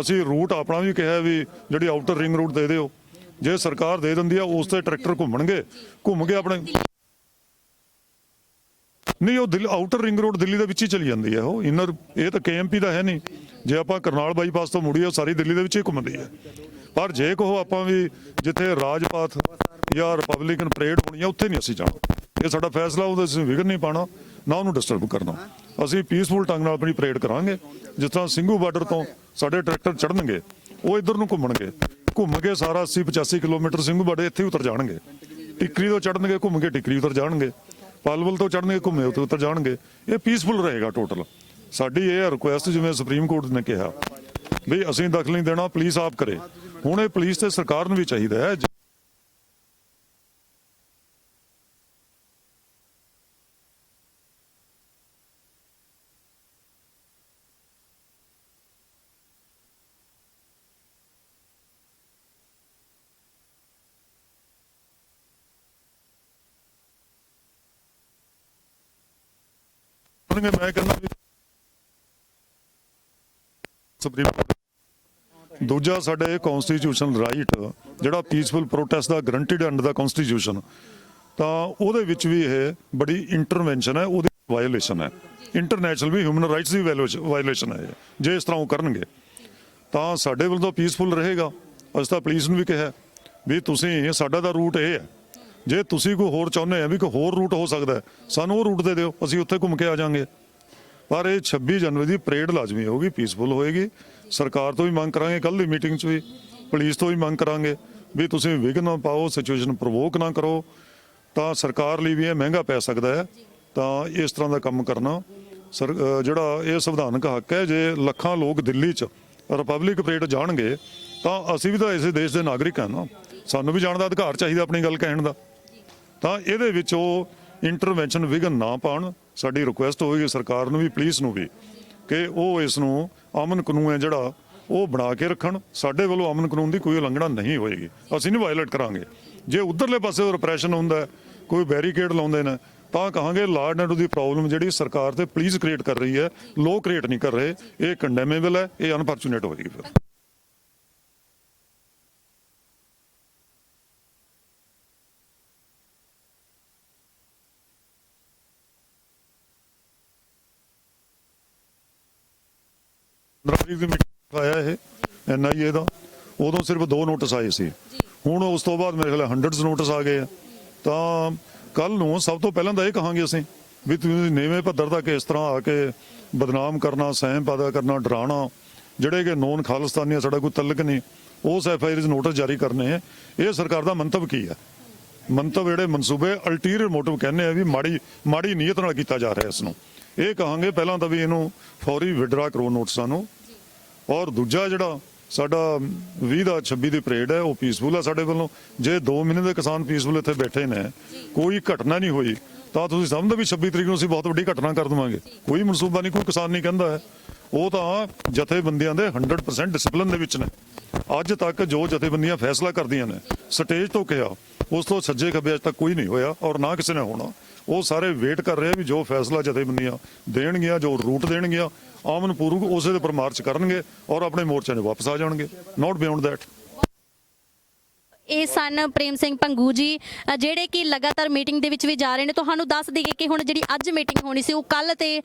ਅਸੀਂ ਰੂਟ ਆਪਣਾ ਵੀ ਕਿਹਾ ਵੀ ਜਿਹੜੀ ਆਊਟਰ ਰਿੰਗ ਰੋਡ ਦੇ ਦਿਓ ਜੇ ਸਰਕਾਰ ਦੇ ਦਿੰਦੀ ਆ ਉਸ ਤੇ ਟਰੈਕਟਰ ਘੁੰਮ ਕੇ ਆਪਣੇ ਨਹੀਂ ਉਹ Delhi outer ring road Delhi ਦੇ ਵਿੱਚ ਹੀ ਚਲੀ ਜਾਂਦੀ ਹੈ ਉਹ ਇਨਰ ਇਹ ਤਾਂ KMP ਦਾ ਹੈ ਨਹੀਂ ਜੇ ਆਪਾਂ ਕਰਨਾਲ ਬਾਈਪਾਸ ਤੋਂ ਮੁੜੀਏ ਸਾਰੀ ਦਿੱਲੀ ਦੇ ਵਿੱਚ ਹੀ ਘੁੰਮਦੀ ਹੈ ਪਰ ਜੇ ਕਹੋ ਆਪਾਂ ਵੀ ਜਿੱਥੇ ਰਾਜਪਾਥ ਜਾਂ ਰਿਪਬਲਿਕਨ ਪਰੇਡ ਹੋਣੀ ਹੈ ਉੱਥੇ ਨਹੀਂ ਅਸੀਂ ਜਾਣਾ ਇਹ ਸਾਡਾ ਫੈਸਲਾ ਉਹਦੇ ਅਸੀਂ ਵਿਘਨ ਨਹੀਂ ਪਾਣਾ ਨਾ ਉਹਨੂੰ ਡਿਸਟਰਬ ਕਰਨਾ। ਅਸੀਂ ਪੀਸਫੁਲ ਢੰਗ ਨਾਲ ਆਪਣੀ ਪਰੇਡ ਕਰਾਂਗੇ ਜਿਸ ਤਰ੍ਹਾਂ ਸਿੰਘੂ ਬਾਰਡਰ ਤੋਂ ਸਾਡੇ ਟਰੈਕਟਰ ਚੜਨਗੇ ਉਹ ਇੱਧਰ ਨੂੰ ਘੁੰਮ ਕੇ ਸਾਰਾ 80-85 ਕਿਲੋਮੀਟਰ ਸਿੰਘੂ ਬਾਰਡਰ ਇੱਥੇ ਉਤਰ ਜਾਣਗੇ ਟਿਕਰੀ ਤੋਂ ਚੜਨਗੇ ਘੁੰਮ ਕੇ ਟਿਕਰੀ ਉਤਰ ਜਾਣਗੇ ਪਲਵਲ ਤੋਂ ਚੜਨਗੇ ਘੁੰਮੇ ਉੱਤੇ ਉਤਰ ਜਾਣਗੇ ਇਹ ਪੀਸਫੁਲ ਰਹੇਗਾ ਟੋਟਲ। ਸਾਡੀ ਇਹ ਰਿਕੁਐਸਟ ਜਿਵੇਂ ਸੁਪਰੀਮ ਕੋਰਟ ਨੇ ਕਿਹਾ ਵੀ ਅਸੀਂ ਦਖਲ ਨਹੀਂ ਦੇਣਾ ਪੁਲਿਸ ਆਪ ਕਰੇ ਹੁਣ ਇਹ ਪੁਲਿਸ ਤੇ ਸਰਕਾਰ ਨੂੰ ਵੀ ਚਾਹੀਦਾ ਹੈ ਮੈਂ ਕਹਿੰਦਾ ਵੀ ਸੁਪਰੀਮ ਕੋਰਟ ਦੂਜਾ ਸਾਡੇ ਕਨਸਟੀਟਿਊਸ਼ਨਲ ਰਾਈਟ ਜਿਹੜਾ ਪੀਸਫੁਲ ਪ੍ਰੋਟੈਸਟ ਦਾ ਗਰੰਟਿਡ ਅੰਡਰ ਦਾ ਕਨਸਟੀਟਿਊਸ਼ਨ ਤਾਂ ਉਹਦੇ ਵਿੱਚ ਵੀ ਇਹ ਬੜੀ ਇੰਟਰਵੈਂਸ਼ਨ ਹੈ ਉਹਦੀ ਵਾਇਓਲੇਸ਼ਨ ਹੈ ਇੰਟਰਨੈਸ਼ਨਲ ਵੀ ਹਿਊਮਨ ਰਾਈਟਸ ਦੀ ਵਾਇਓਲੇਸ਼ਨ ਹੈ ਜੇ ਇਸ ਤਰ੍ਹਾਂ ਉਹ ਕਰਨਗੇ ਤਾਂ ਸਾਡੇ ਵੱਲੋਂ ਪੀਸਫੁਲ ਰਹੇਗਾ। ਅਸੀਂ ਤਾਂ ਪੁਲਿਸ ਨੂੰ ਵੀ ਕਿਹਾ ਵੀ ਤੁਸੀਂ ਸਾਡਾ ਤਾਂ ਰੂਟ ਇਹ ਹੈ ਜੇ ਤੁਸੀਂ ਕੋਈ ਹੋਰ ਚਾਹੁੰਦੇ ਆ ਵੀ ਕੋਈ ਹੋਰ ਰੂਟ ਹੋ ਸਕਦਾ ਸਾਨੂੰ ਉਹ ਰੂਟ ਦੇ ਦਿਓ ਅਸੀਂ ਉੱਥੇ ਘੁੰਮ ਕੇ ਆ ਜਾਾਂਗੇ ਪਰ ਇਹ 26 ਜਨਵਰੀ ਦੀ ਪਰੇਡ ਲਾਜ਼ਮੀ ਹੋਊਗੀ ਪੀਸਫੁਲ ਹੋਏਗੀ। ਸਰਕਾਰ ਤੋਂ ਵੀ ਮੰਗ ਕਰਾਂਗੇ ਕੱਲ ਦੀ ਮੀਟਿੰਗ 'ਚ ਵੀ ਪੁਲਿਸ ਤੋਂ ਵੀ ਮੰਗ ਕਰਾਂਗੇ ਵੀ ਤੁਸੀਂ ਵਿਘਨ ਨਾ ਪਾਓ ਸਿਚੁਏਸ਼ਨ ਪ੍ਰਵੋਕ ਨਾ ਕਰੋ ਤਾਂ ਸਰਕਾਰ ਲਈ ਵੀ ਇਹ ਮਹਿੰਗਾ ਪੈ ਸਕਦਾ ਹੈ ਤਾਂ ਇਸ ਤਰ੍ਹਾਂ ਦਾ ਕੰਮ ਕਰਨਾ ਜਿਹੜਾ ਇਹ ਸੰਵਿਧਾਨਕ ਹੱਕ ਹੈ। ਜੇ ਲੱਖਾਂ ਲੋਕ ਦਿੱਲੀ 'ਚ ਰਿਪਬਲਿਕ ਪਰੇਡ ਜਾਣਗੇ ਤਾਂ ਅਸੀਂ ਵੀ ਤਾਂ ਇਸੇ ਦੇਸ਼ ਦੇ ਨਾਗਰਿਕ ਹਾਂ ਨਾ ਸਾਨੂੰ ਵੀ ਜਾਣ ਦਾ ਅਧਿਕਾਰ ਚਾਹੀਦਾ ਆਪਣੀ ਗੱਲ ਕਹਿਣ ਦਾ ਤਾਂ ਇਹਦੇ ਵਿੱਚ ਉਹ ਇੰਟਰਵੈਂਸ਼ਨ ਵਿਘਨ ਨਾ ਪਾਉਣ ਸਾਡੀ ਰਿਕੁਐਸਟ ਹੋਏਗੀ ਸਰਕਾਰ ਨੂੰ ਵੀ ਪੁਲਿਸ ਨੂੰ ਵੀ ਕਿ ਉਹ ਇਸ ਨੂੰ ਅਮਨ ਕਾਨੂੰਨ ਹੈ ਜਿਹੜਾ ਉਹ ਬਣਾ ਕੇ ਰੱਖਣ ਸਾਡੇ ਵੱਲੋਂ ਅਮਨ ਕਾਨੂੰਨ ਦੀ ਕੋਈ ਉਲੰਘਣਾ ਨਹੀਂ ਹੋਏਗੀ ਅਸੀਂ ਨਹੀਂ ਵਾਇਲੇਟ ਕਰਾਂਗੇ। ਜੇ ਉਧਰਲੇ ਪਾਸੇ ਰਿਪਰੈਸ਼ਨ ਹੁੰਦਾ ਕੋਈ ਬੈਰੀਕੇਡ ਲਾਉਂਦੇ ਨੇ ਤਾਂ ਕਹਾਂਗੇ law and order the problem ਜਿਹੜੀ ਸਰਕਾਰ ਤੇ ਪੁਲਿਸ ਕ੍ਰੀਏਟ ਕਰ ਰਹੀ ਹੈ ਲੋਕ ਕ੍ਰੀਏਟ ਨਹੀਂ ਕਰ ਰਹੇ ਇਹ ਕੰਡੈਮੇਬਲ ਹੈ ਇਹ ਅਨਫੋਰਚੂਨੇਟ ਹੋਏਗੀ। ਫਿਰ ਆਇਆ ਇਹ NIA ਦਾ ਉਦੋਂ ਸਿਰਫ 2 ਨੋਟਿਸ ਆਏ ਸੀ ਹੁਣ ਉਸ ਤੋਂ ਬਾਅਦ ਮੇਰੇ ਖਿਆਲ ਹੰਡਰਡਸ ਨੋਟਿਸ ਆ ਗਏ ਆ ਤਾਂ ਕੱਲ ਨੂੰ ਸਭ ਤੋਂ ਪਹਿਲਾਂ ਤਾਂ ਇਹ ਕਹਾਂਗੇ ਅਸੀਂ ਵੀ ਤੁਸੀਂ ਨੀਵੇਂ ਪੱਧਰ ਤੱਕ ਇਸ ਤਰ੍ਹਾਂ ਆ ਕੇ ਬਦਨਾਮ ਕਰਨਾ, ਸਹਿਮ ਪੈਦਾ ਕਰਨਾ, ਡਰਾਉਣਾ, ਜਿਹੜੇ ਕਿ ਨੋਨ ਖਾਲਿਸਤਾਨੀ ਸਾਡਾ ਕੋਈ ਤਲਕ ਨਹੀਂ, ਉਸ FIR ਨੋਟਿਸ ਜਾਰੀ ਕਰਨੇ ਹੈ। ਇਹ ਸਰਕਾਰ ਦਾ ਮੰਤਵ ਕੀ ਹੈ? ਮੰਤਵ ਜਿਹੜੇ ਮਨਸੂਬੇ ਅਲਟੀਰੀਅਰ ਮੋਟਿਵ ਕਹਿੰਦੇ ਆ ਵੀ ਮਾੜੀ ਨੀਅਤ ਨਾਲ ਕੀਤਾ ਜਾ ਰਿਹਾ ਇਸ ਨੂੰ। ਇਹ ਕਹਾਂਗੇ ਪਹਿਲਾਂ ਤਾਂ ਵੀ ਇਹਨੂੰ ਫੌਰੀ ਵਿਡਰਾ ਕਰੋ ਨੋਟਿਸਾਂ ਨੂੰ। ਔਰ ਦੂਜਾ ਜਿਹੜਾ ਸਾਡਾ 20 ਦਾ 26 ਦੀ ਪਰੇਡ ਹੈ ਉਹ ਪੀਸਫੁਲ ਹੈ ਸਾਡੇ ਵੱਲੋਂ। ਜੇ 2 ਮਹੀਨੇ ਦੇ ਕਿਸਾਨ ਪੀਸਫੁਲ ਇੱਥੇ ਬੈਠੇ ਨੇ, ਕੋਈ ਘਟਨਾ ਨਹੀਂ ਹੋਈ, ਤਾਂ ਤੁਸੀਂ ਸਮਝਦੇ ਵੀ 26 ਤਰੀਕ ਨੂੰ ਅਸੀਂ ਬਹੁਤ ਵੱਡੀ ਘਟਨਾ ਕਰ ਦੇਵਾਂਗੇ। ਕੋਈ ਮਨਸੂਬਾ ਨਹੀਂ, ਕੋਈ ਕਿਸਾਨ ਨਹੀਂ ਕਹਿੰਦਾ ਹੈ। ਉਹ ਤਾਂ ਜਥੇਬੰਦੀਆਂ ਦੇ 100% ਡਿਸਪਲਿਨ ਦੇ ਵਿੱਚ ਨੇ। ਅੱਜ ਤੱਕ ਜੋ ਜਥੇਬੰਦੀਆਂ ਫੈਸਲਾ ਕਰਦੀਆਂ ਨੇ ਸਟੇਜ ਤੋਂ ਕਿਹਾ, ਉਸ ਤੋਂ ਸੱਜੇ ਖੱਬੇ ਅੱਜ ਤੱਕ ਕੋਈ ਨਹੀਂ ਹੋਇਆ ਔਰ ਨਾ ਕਿਸੇ ਨੇ ਹੋਣਾ। ਉਹ ਸਾਰੇ ਵੇਟ ਕਰ ਰਹੇ ਵੀ ਜੋ ਫੈਸਲਾ ਜਥੇਬੰਦੀਆਂ ਦੇਣਗੀਆਂ, ਜੋ ਰੂਟ ਦੇਣਗੀਆਂ, ਆਮਨ ਪੂਰਵਕ ਉਸੇ ਦੇ ਉੱਪਰ ਮਾਰਚ ਕਰਨਗੇ ਔਰ ਆਪਣੇ ਮੋਰਚਿਆਂ 'ਚ ਵਾਪਸ ਆ ਜਾਣਗੇ। ਨਾਟ ਬਿਯੋਂਡ ਦੈਟ। ਇਹ ਸਨ ਪ੍ਰੇਮ ਸਿੰਘ ਭੰਗੂ ਜੀ, ਜਿਹੜੇ ਕਿ ਲਗਾਤਾਰ ਮੀਟਿੰਗ ਦੇ ਵਿੱਚ ਵੀ ਜਾ ਰਹੇ ਨੇ। ਤੁਹਾਨੂੰ ਦੱਸ ਦਈਏ ਕਿ ਹੁਣ ਜਿਹੜੀ ਅੱਜ ਮੀਟਿੰਗ ਹੋਣੀ ਸੀ ਉਹ ਕੱਲ ਤੇ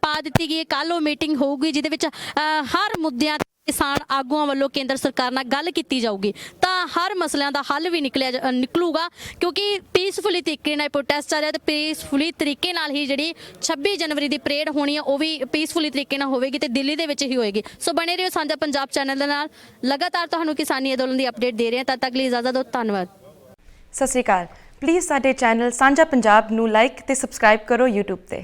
ਪਾ ਦਿੱਤੀ ਗਈ ਹੈ। ਕੱਲ ਉਹ ਮੀਟਿੰਗ ਹੋਊਗੀ ਜਿਹਦੇ ਵਿੱਚ ਹਰ ਮੁੱਦਿਆਂ ਕਿਸਾਨ ਆਗੂਆਂ ਵੱਲੋਂ ਕੇਂਦਰ ਸਰਕਾਰ ਨਾਲ ਗੱਲ ਕੀਤੀ ਜਾਊਗੀ, ਤਾਂ ਹਰ ਮਸਲਿਆਂ ਦਾ ਹੱਲ ਵੀ ਨਿਕਲੂਗਾ। ਕਿਉਂਕਿ ਪੀਸਫੁਲੀ ਤਰੀਕੇ ਨਾਲ ਪ੍ਰੋਟੈਸਟ ਚੱਲ ਰਿਹਾ ਤੇ ਪੀਸਫੁਲੀ ਤਰੀਕੇ ਨਾਲ ਹੀ ਜਿਹੜੀ 26 ਜਨਵਰੀ ਦੀ ਪਰੇਡ ਹੋਣੀ ਹੈ ਉਹ ਵੀ ਪੀਸਫੁਲੀ ਤਰੀਕੇ ਨਾਲ ਹੋਵੇਗੀ ਤੇ ਦਿੱਲੀ ਦੇ ਵਿੱਚ ਹੀ ਹੋਏਗੀ। ਸੋ ਬਣੇ ਰਹੋ ਸਾਂਝਾ ਪੰਜਾਬ ਚੈਨਲ ਦੇ ਨਾਲ, ਲਗਾਤਾਰ ਤੁਹਾਨੂੰ ਕਿਸਾਨੀ ਅੰਦੋਲਨ ਦੀ ਅਪਡੇਟ ਦੇ ਰਹੇ ਹਾਂ। ਤਦ ਤੱਕ ਲਈ ਇਜਾਜ਼ਤ ਦਿਓ, ਧੰਨਵਾਦ। ਸਤਿ ਸ਼੍ਰੀ ਅਕਾਲ। ਪਲੀਜ਼ ਸਾਡੇ ਚੈਨਲ ਸਾਂਝਾ ਪੰਜਾਬ ਨੂੰ ਲਾਈਕ ਤੇ ਸਬਸਕ੍ਰਾਈਬ ਕਰੋ YouTube ਤੇ।